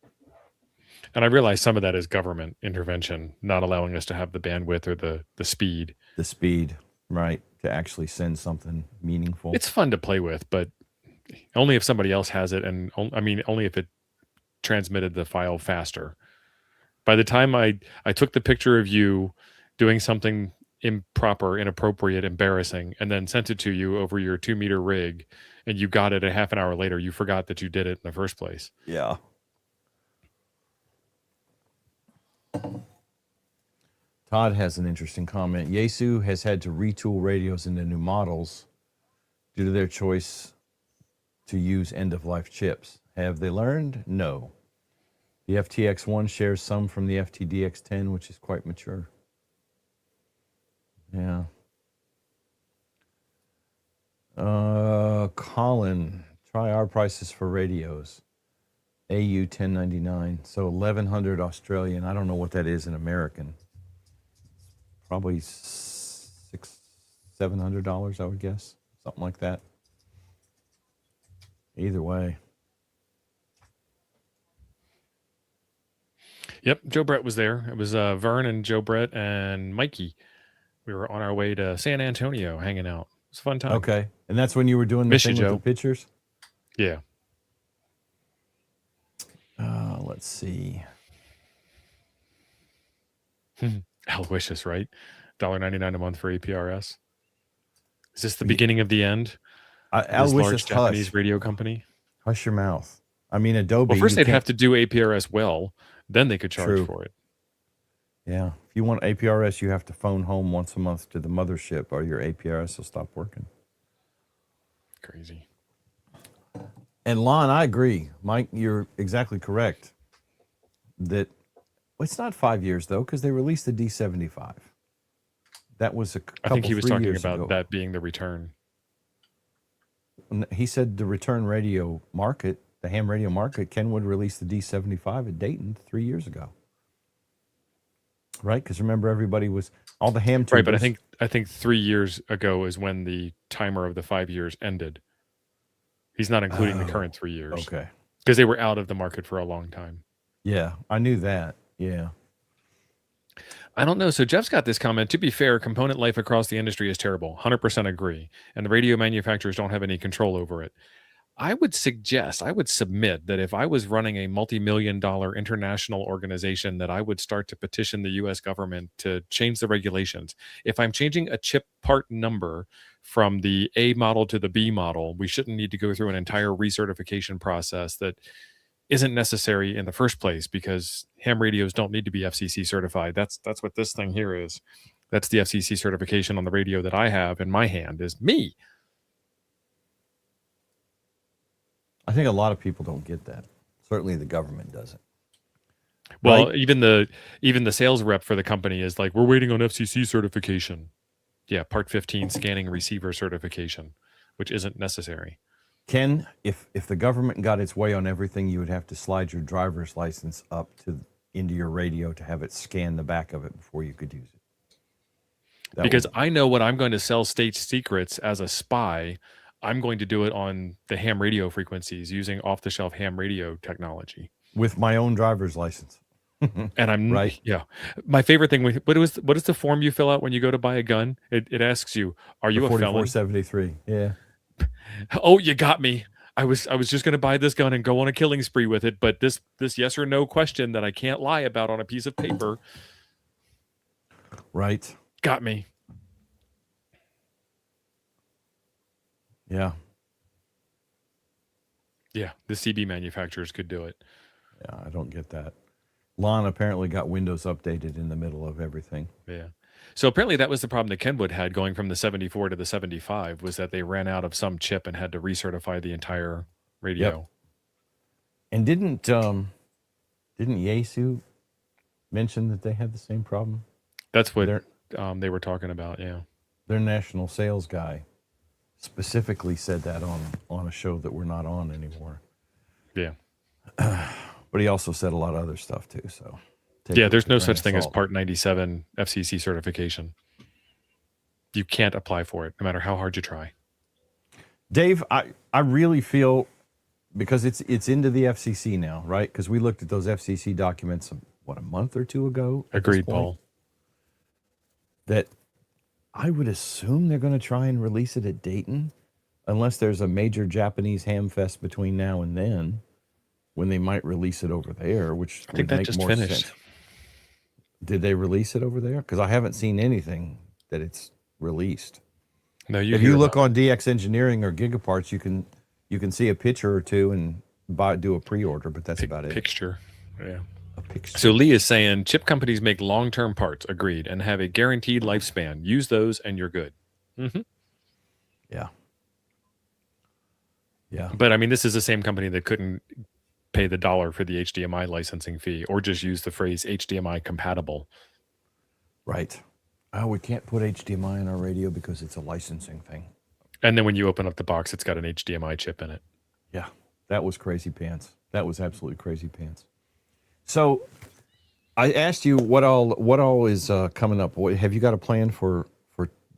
And I realize some of that is government intervention, not allowing us to have the bandwidth or the speed. The speed, right, to actually send something meaningful. It's fun to play with, but only if somebody else has it. And only if it transmitted the file faster. By the time I took the picture of you doing something improper, inappropriate, embarrassing, and then sent it to you over your 2-meter rig, and you got it a half an hour later, you forgot that you did it in the first place. Yeah. Todd has an interesting comment. Yaesu has had to retool radios into new models due to their choice to use end-of-life chips. Have they learned? No. The FTX1 shares some from the FTDX10, which is quite mature. Yeah. Colin, try our prices for radios. AU 1099, so 1100 Australian. I don't know what that is in American. Probably $700, I would guess, something like that. Either way. Yep, Joe Brett was there. It was Vern and Joe Brett and Mikey. We were on our way to San Antonio hanging out. It was a fun time. Okay, and that's when you were doing the thing with the pictures? Yeah. Let's see. Aloysius, right? $1.99 a month for APRS. Is this the beginning of the end? Aloysius, large Japanese radio company? Hush your mouth. I mean, Adobe. Well, first they'd have to do APRS well, then they could charge for it. Yeah. If you want APRS, you have to phone home once a month to the mothership, or your APRS will stop working. Crazy. And Lon, I agree. Mike, you're exactly correct. That it's not 5 years though, because they released the D75. That was a couple. I think he was talking about ago. that being the return. He said the return radio market, the ham radio market, Kenwood released the D75 at Dayton 3 years ago. Right? Because remember, everybody was all the ham tubers. Right, but I think 3 years ago is when the timer of the 5 years ended. He's not including the current 3 years. Okay. Because they were out of the market for a long time. Yeah, I knew that. Yeah. I don't know. So Jeff's got this comment. To be fair, component life across the industry is terrible. 100% agree. And the radio manufacturers don't have any control over it. I would submit that if I was running a multi-million-dollar international organization, that I would start to petition the U.S. government to change the regulations. If I'm changing a chip part number from the A model to the B model, we shouldn't need to go through an entire recertification process that isn't necessary in the first place, because ham radios don't need to be FCC certified. That's what this thing here is. That's the FCC certification on the radio that I have in my hand is me. I think a lot of people don't get that. Certainly the government doesn't. Well, right? even the sales rep for the company is like, we're waiting on FCC certification. Yeah, Part 15 scanning receiver certification, which isn't necessary. Ken, if the government got its way on everything, you would have to slide your driver's license up into your radio to have it scan the back of it before you could use it. Because I know when I'm going to sell state secrets as a spy, I'm going to do it on the ham radio frequencies using off-the-shelf ham radio technology. With my own driver's license. And I'm right. Yeah. My favorite thing with what is the form you fill out when you go to buy a gun? It asks you, are you a felon? 4473. Yeah. Oh, you got me. I was just going to buy this gun and go on a killing spree with it, but this yes or no question that I can't lie about on a piece of paper. Right. Got me. Yeah. Yeah, the CB manufacturers could do it. Yeah, I don't get that. Lon apparently got Windows updated in the middle of everything. Yeah. So apparently that was the problem that Kenwood had going from the 74 to the 75 was that they ran out of some chip and had to recertify the entire radio. Yep. And didn't Yaesu mention that they had the same problem? That's what they were talking about, yeah. Their national sales guy specifically said that on a show that we're not on anymore. Yeah. But he also said a lot of other stuff too. So yeah, there's no such thing as Part 97 FCC certification. You can't apply for it, no matter how hard you try. Dave, I really feel, because it's into the FCC now, right? Because we looked at those FCC documents, a month or two ago? Agreed, Paul. That I would assume they're going to try and release it at Dayton, unless there's a major Japanese ham fest between now and then, when they might release it over there, which I think that just finished. Sense. Did they release it over there? Because I haven't seen anything that it's released. No, if you look on DX Engineering or Gigaparts, you can see a picture or two and do a pre-order, but that's about it. Picture, yeah. A picture. So Lee is saying chip companies make long-term parts, agreed, and have a guaranteed lifespan. Use those and you're good. Mm-hmm. Yeah. Yeah. But I mean, this is the same company that couldn't pay the $1 for the HDMI licensing fee, or just use the phrase HDMI compatible. Right. Oh, we can't put HDMI in our radio because it's a licensing thing. And then when you open up the box, it's got an HDMI chip in it. Yeah, that was crazy pants. That was absolutely crazy pants. So I asked you what all is coming up. Have you got a plan for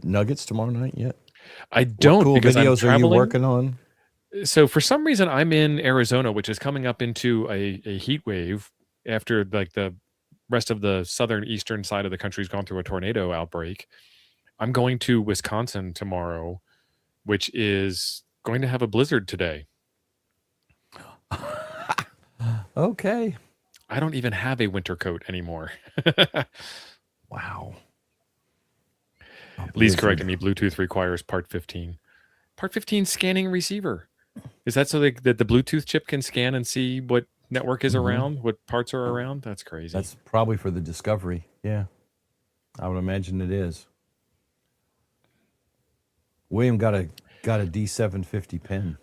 Nuggets tomorrow night yet? I don't. What cool because videos are you working on? So for some reason, I'm in Arizona, which is coming up into a heat wave after like the rest of the southern eastern side of the country's gone through a tornado outbreak. I'm going to Wisconsin tomorrow, which is going to have a blizzard today. Okay. I don't even have a winter coat anymore. Wow. Lee's correcting me. Bluetooth requires Part 15. Part 15 scanning receiver. Is that so that the Bluetooth chip can scan and see what network is around, what parts are around? That's crazy. That's probably for the Discovery. Yeah. I would imagine it is. William got a D750 pen.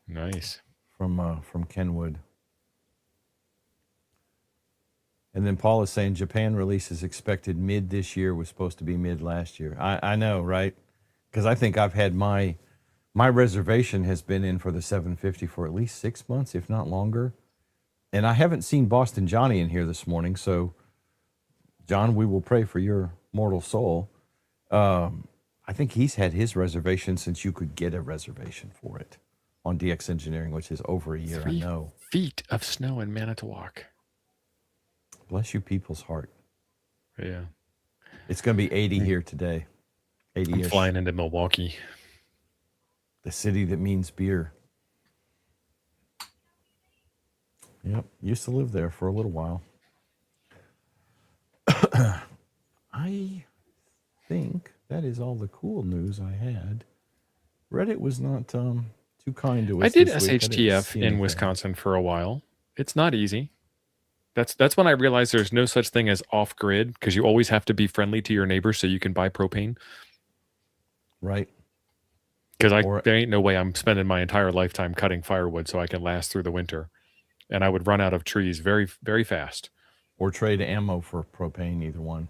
Nice. From Kenwood. And then Paul is saying Japan release is expected mid this year, was supposed to be mid last year. I know, right? Because I think I've had my reservation has been in for the 750 for at least 6 months, if not longer. And I haven't seen Boston Johnny in here this morning. So, John, we will pray for your mortal soul. I think he's had his reservation since you could get a reservation for it on DX Engineering, which is over a year, 3 I know. feet of snow in Manitowoc. Bless you people's heart. Yeah. It's going to be 80 here today. 80-ish. I'm flying into Milwaukee. The city that means beer. Yep. Used to live there for a little while. I think that is all the cool news I had. Reddit was not too kind to us. I did this week. SHTF in Wisconsin for a while. It's not easy. That's when I realized there's no such thing as off-grid, because you always have to be friendly to your neighbors so you can buy propane. Right. Because there ain't no way I'm spending my entire lifetime cutting firewood so I can last through the winter. And I would run out of trees very, very fast. Or trade ammo for propane, either one.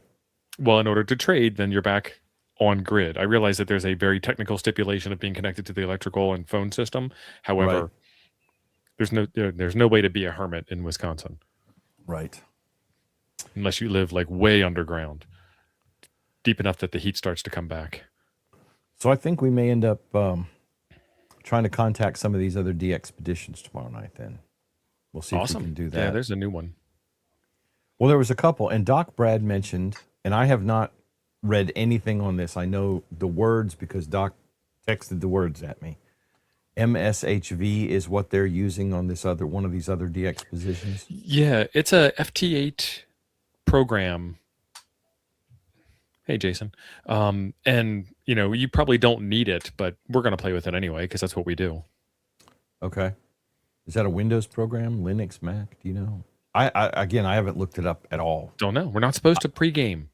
Well, in order to trade, then you're back on grid. I realize that there's a very technical stipulation of being connected to the electrical and phone system. However, there's no way to be a hermit in Wisconsin. Right. Unless you live like way underground. deep enough that the heat starts to come back. So I think we may end up trying to contact some of these other DXpeditions tomorrow night. Then we'll see if we can do that. Yeah, there's a new one. Well, there was a couple, and Doc Brad mentioned, and I have not read anything on this. I know the words because Doc texted the words at me. MSHV is what they're using on this other one of these other DXpeditions. Yeah, it's a FT8 program. Hey, Jason. And, you know, you probably don't need it, but we're going to play with it anyway because that's what we do. Okay. Is that a Windows program, Linux, Mac? Do you know? Again, I haven't looked it up at all. Don't know. We're not supposed to pregame.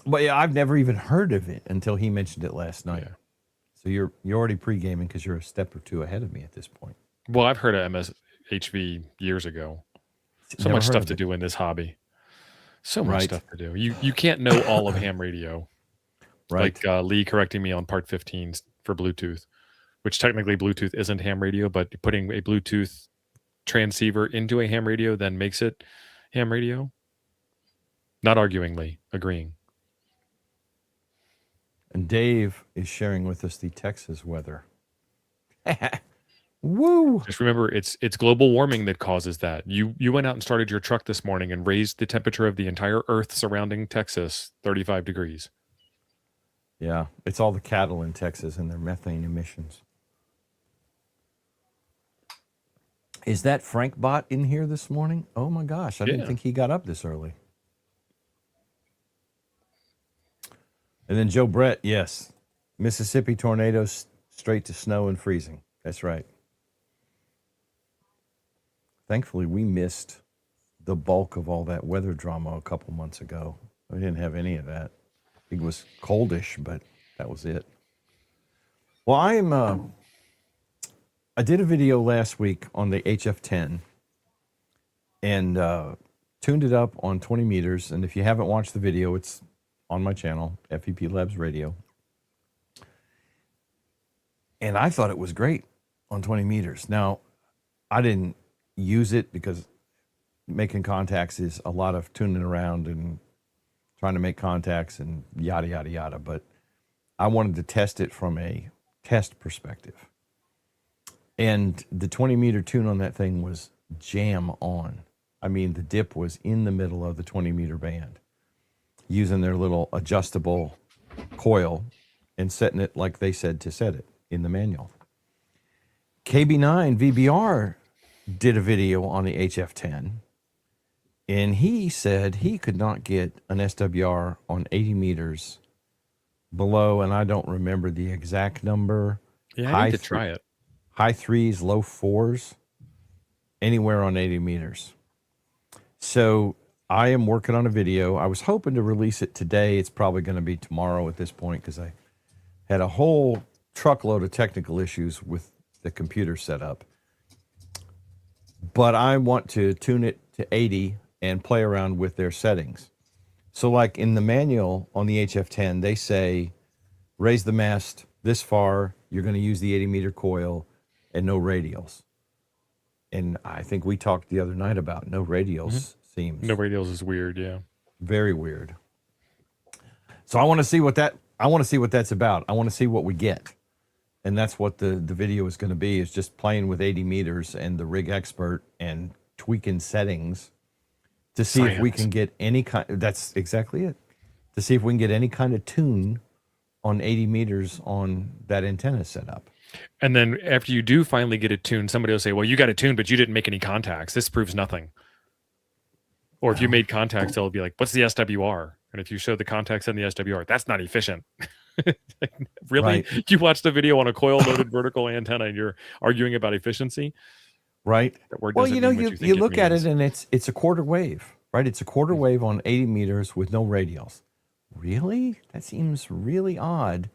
But yeah, I've never even heard of it until he mentioned it last night. Yeah. So you're already pre-gaming because you're a step or two ahead of me at this point. Well, I've heard of MSHV years ago. So Never much heard stuff of to it. do in this hobby. So much Right. stuff to do. You can't know all of ham radio. Right. Like Lee correcting me on part 15 for Bluetooth, which technically Bluetooth isn't ham radio, but putting a Bluetooth transceiver into a ham radio then makes it ham radio. Not arguing, Lee, agreeing. And Dave is sharing with us the Texas weather. Woo! Just remember, it's global warming that causes that. You went out and started your truck this morning and raised the temperature of the entire Earth surrounding Texas 35 degrees. Yeah, it's all the cattle in Texas and their methane emissions. Is that Frank Bot in here this morning? Oh my gosh, I didn't think he got up this early. And then Joe Brett, yes. Mississippi tornadoes straight to snow and freezing. That's right. Thankfully, we missed the bulk of all that weather drama a couple months ago. We didn't have any of that. It was coldish, but that was it. Well, I did a video last week on the HF10 and tuned it up on 20 meters. And if you haven't watched the video, it's on my channel, FEP Labs Radio. And I thought it was great on 20 meters. Now, I didn't use it because making contacts is a lot of tuning around and trying to make contacts and yada, yada, yada. But I wanted to test it from a test perspective. And the 20 meter tune on that thing was jam on. I mean, the dip was in the middle of the 20 meter band, using their little adjustable coil and setting it like they said to set it in the manual. KB9 VBR did a video on the HF10, and he said he could not get an SWR on 80 meters below, and I don't remember the exact number. Yeah, I need to try it. High threes, low fours, anywhere on 80 meters. So I am working on a video. I was hoping to release it today. It's probably going to be tomorrow at this point because I had a whole truckload of technical issues with the computer setup. But I want to tune it to 80 and play around with their settings. So like in the manual on the HF10, they say, raise the mast this far. You're going to use the 80 meter coil and no radials. And I think we talked the other night about no radials. Seems no radials is weird. Yeah. Very weird. So I want to see what that's about. I want to see what we get. And that's what the video is going to be, is just playing with 80 meters and the rig expert and tweaking settings to see if we can get any kind. That's exactly it. To see if we can get any kind of tune on 80 meters on that antenna setup. And then after you do finally get it tuned, somebody will say, well, you got it tuned, but you didn't make any contacts. This proves nothing. Or if you made contacts, they'll be like, what's the SWR? And if you show the contacts in the SWR, that's not efficient. Like, really? Right. You watched a video on a coil-loaded vertical antenna and you're arguing about efficiency? Right. Well, you look at it and it's a quarter wave, right? It's a quarter wave on 80 meters with no radials. Really? That seems really odd.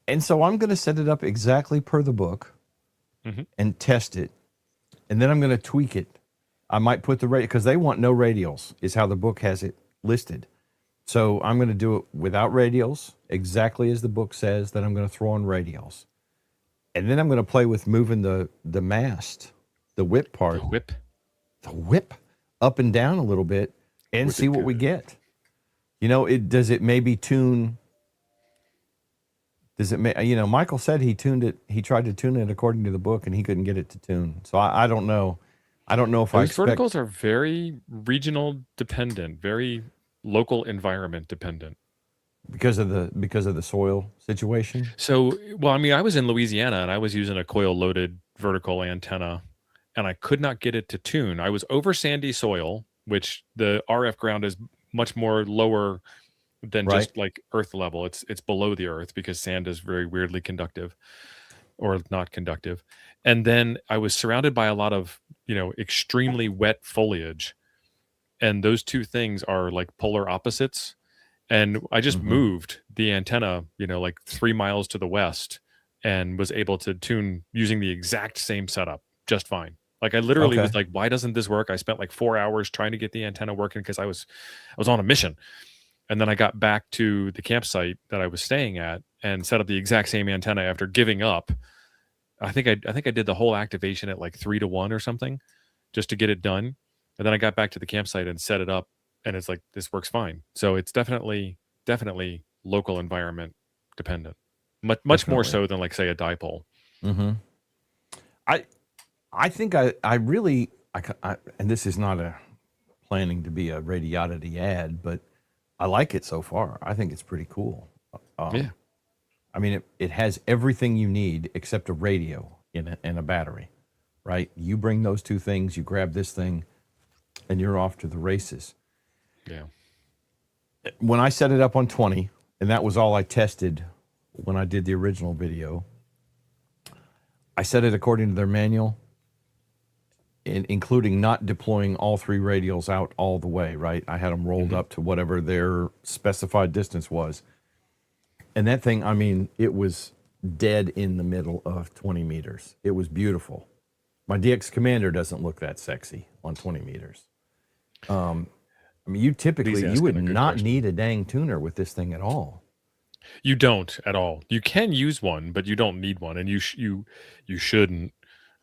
And so I'm going to set it up exactly per the book and test it. And then I'm going to tweak it. I might put the radial, because they want no radials, is how the book has it listed. So I'm going to do it without radials, exactly as the book says, that I'm going to throw on radials. And then I'm going to play with moving the mast, the whip part. The whip up and down a little bit and see what we get. Does it maybe tune? Does it? Michael said he tuned it. He tried to tune it according to the book, and he couldn't get it to tune. So I don't know. I don't know if I Those expect verticals are very regional dependent, very local environment dependent. because of the soil situation. So, well, I mean, I was in Louisiana and I was using a coil loaded vertical antenna and I could not get it to tune. I was over sandy soil, which the RF ground is much more lower than Right. just like earth level. It's below the earth because sand is very weirdly conductive or not conductive. And then I was surrounded by a lot of, extremely wet foliage. And those two things are like polar opposites. And I just moved the antenna, like 3 miles to the west and was able to tune using the exact same setup just fine. Like I literally was like, why doesn't this work? I spent like 4 hours trying to get the antenna working because I was on a mission. And then I got back to the campsite that I was staying at and set up the exact same antenna after giving up. I think I did the whole activation at like 3-1 or something just to get it done. And then I got back to the campsite and set it up and it's like, this works fine. So it's definitely local environment dependent. Much more so than like say a dipole. Mm-hmm. I think I really, and this is not a planning to be a Radiodity ad, but I like it so far. I think it's pretty cool. Yeah. I mean, it has everything you need except a radio and a battery, right? You bring those two things, you grab this thing, and you're off to the races. Yeah. When I set it up on 20, and that was all I tested when I did the original video, I set it according to their manual, including not deploying all three radials out all the way, right? I had them rolled up to whatever their specified distance was. And that thing, I mean, it was dead in the middle of 20 meters. It was beautiful. My DX Commander doesn't look that sexy on 20 meters. I mean, you would not need a dang tuner with this thing at all. You don't at all. You can use one, but you don't need one. And you shouldn't.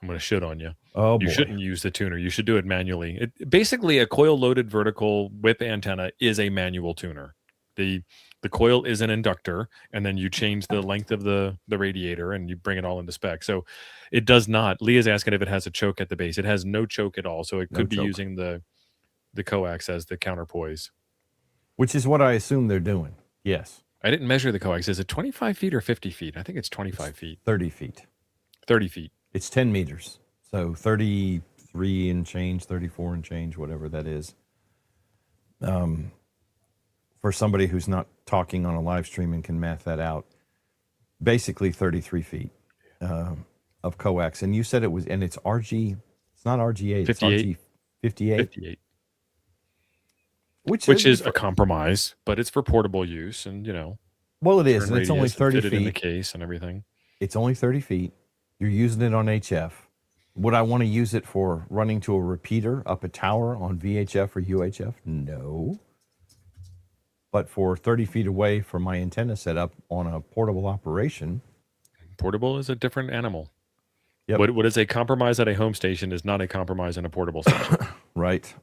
I'm going to shit on you. Oh, boy. You shouldn't use the tuner. You should do it manually. Basically, a coil-loaded vertical with antenna is a manual tuner. The coil is an inductor, and then you change the length of the radiator, and you bring it all into spec. So it does not. Leah's asking if it has a choke at the base. It has no choke at all. So it could be using the coax as the counterpoise. Which is what I assume they're doing. Yes. I didn't measure the coax. Is it 25 feet or 50 feet? I think it's 25 feet. 30 feet. 30 feet. It's 10 meters. So 33 and change, 34 and change, whatever that is. For somebody who's not talking on a live stream and can math that out, basically 33 feet of coax. And you said it was, and it's RG, it's not RG8, 58. it's RG 58. 58. Which is a compromise, but it's for portable use, and well, it is, and it's only 30 feet in the case and everything. It's only 30 feet. You're using it on HF. Would I want to use it for running to a repeater up a tower on VHF or UHF? No. But for 30 feet away from my antenna setup on a portable operation. Portable is a different animal. Yep. What is a compromise at a home station is not a compromise in a portable station. Right.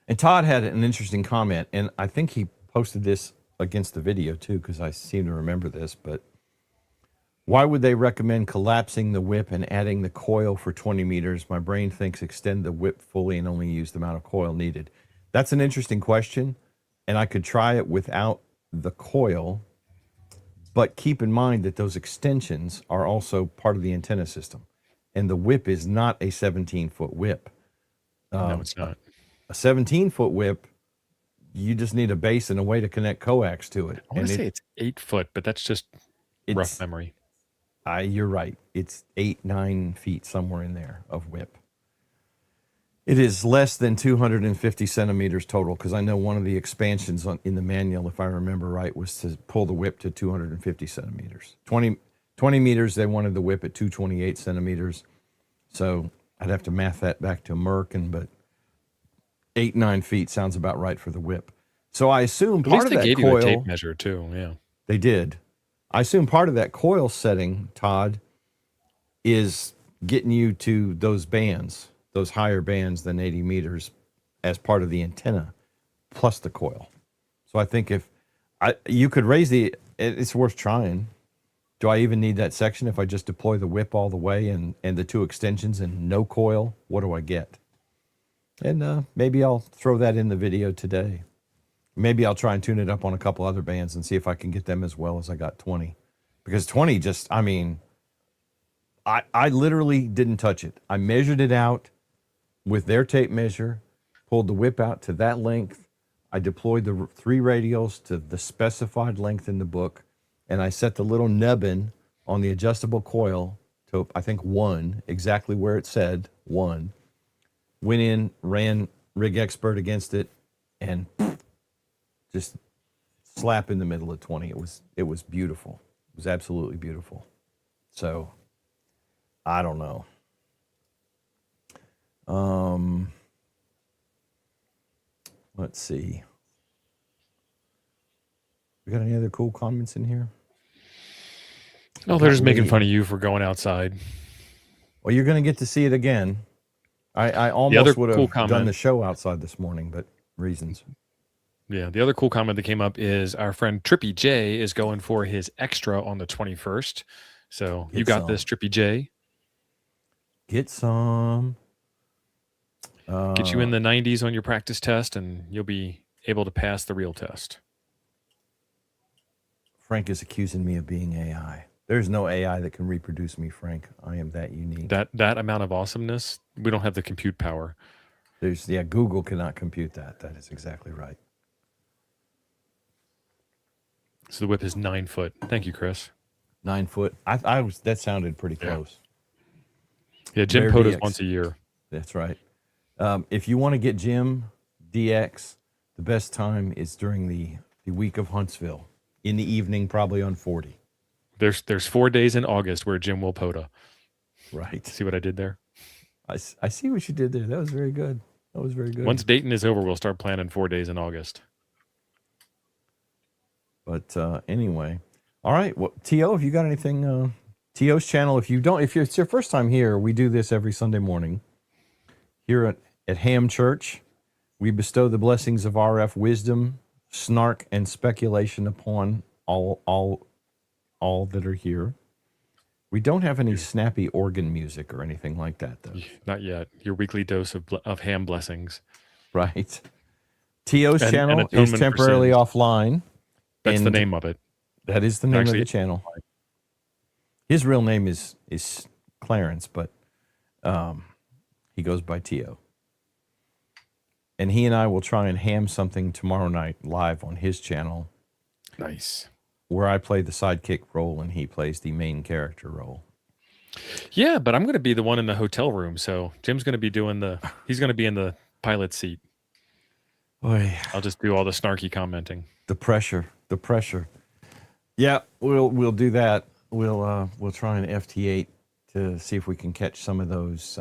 And Todd had an interesting comment, and I think he posted this against the video too, because I seem to remember this, but why would they recommend collapsing the whip and adding the coil for 20 meters? My brain thinks extend the whip fully and only use the amount of coil needed. That's an interesting question, and I could try it without the coil, but keep in mind that those extensions are also part of the antenna system, and the whip is not a 17-foot whip. No, it's not. A 17-foot whip, you just need a base and a way to connect coax to it. I want to say it's 8 foot, but that's just rough memory. You're right. It's 8-9 feet somewhere in there of whip. It is less than 250 centimeters total, because I know one of the expansions in the manual, if I remember right, was to pull the whip to 250 centimeters. 20 meters, they wanted the whip at 228 centimeters. So I'd have to math that back to Merkin, but 8-9 feet sounds about right for the whip. So I assume part of that gave coil, you a tape measure too. Yeah, they did. I assume part of that coil setting, Todd, is getting you to those bands, those higher bands than 80 meters, as part of the antenna, plus the coil. So I think if you could raise it's worth trying. Do I even need that section if I just deploy the whip all the way and the 2 extensions and no coil? What do I get? And maybe I'll throw that in the video today. Maybe I'll try and tune it up on a couple other bands and see if I can get them as well as I got 20. Because 20 just, I mean, I literally didn't touch it. I measured it out with their tape measure, pulled the whip out to that length. I deployed the 3 radials to the specified length in the book, and I set the little nubbin on the adjustable coil to, I think, 1, exactly where it said 1. Went in, ran Rig Expert against it, and just slap in the middle of 20. It was beautiful. It was absolutely beautiful. So, I don't know. Let's see. We got any other cool comments in here? No, they're just making fun of you for going outside. Well, you're going to get to see it again. I almost would have done the show outside this morning, but reasons. Yeah, the other cool comment that came up is our friend Trippy J is going for his extra on the 21st. So you got this, Trippy J. Get some. Get you in the 90s on your practice test, and you'll be able to pass the real test. Frank is accusing me of being AI. There's no AI that can reproduce me, Frank. I am that unique. That amount of awesomeness, we don't have the compute power. Google cannot compute that. That is exactly right. So the whip is 9 foot. Thank you, Chris. 9 foot. That sounded pretty close. Yeah, Jim POTAs once a year. That's right. If you want to get Jim DX, the best time is during the week of Huntsville in the evening, probably on 40. There's 4 days in August where Jim will POTA. Right. See what I did there? I see what you did there. That was very good. Once Dayton is over, we'll start planning 4 days in August. But anyway, all right. Well, T.O., have you got anything? T.O.'s channel. If it's your first time here, we do this every Sunday morning here at Ham Church. We bestow the blessings of RF wisdom, snark, and speculation upon all that are here. We don't have any snappy organ music or anything like that, though. Not yet. Your weekly dose of ham blessings. Right. T.O.'s channel is temporarily offline. That's the name of it. That is the name of the channel. His real name is Clarence, but he goes by T.O. And he and I will try and ham something tomorrow night live on his channel. Nice. Where I play the sidekick role and he plays the main character role. Yeah, but I'm going to be the one in the hotel room. So Jim's going to be he's going to be in the pilot seat. Boy. I'll just do all the snarky commenting. The pressure. Yeah, we'll do that. We'll try an FT8 to see if we can catch some of those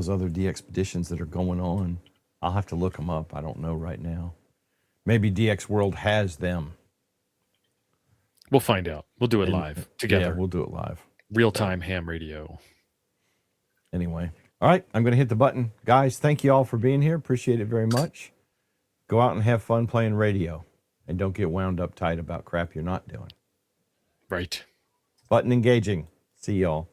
other DXpeditions that are going on. I'll have to look them up. I don't know right now. Maybe DX World has them. We'll find out. We'll do it live together. Yeah, we'll do it live. Real-time ham radio. Anyway. All right, I'm going to hit the button. Guys, thank you all for being here. Appreciate it very much. Go out and have fun playing radio. And don't get wound up tight about crap you're not doing. Right. Button engaging. See y'all.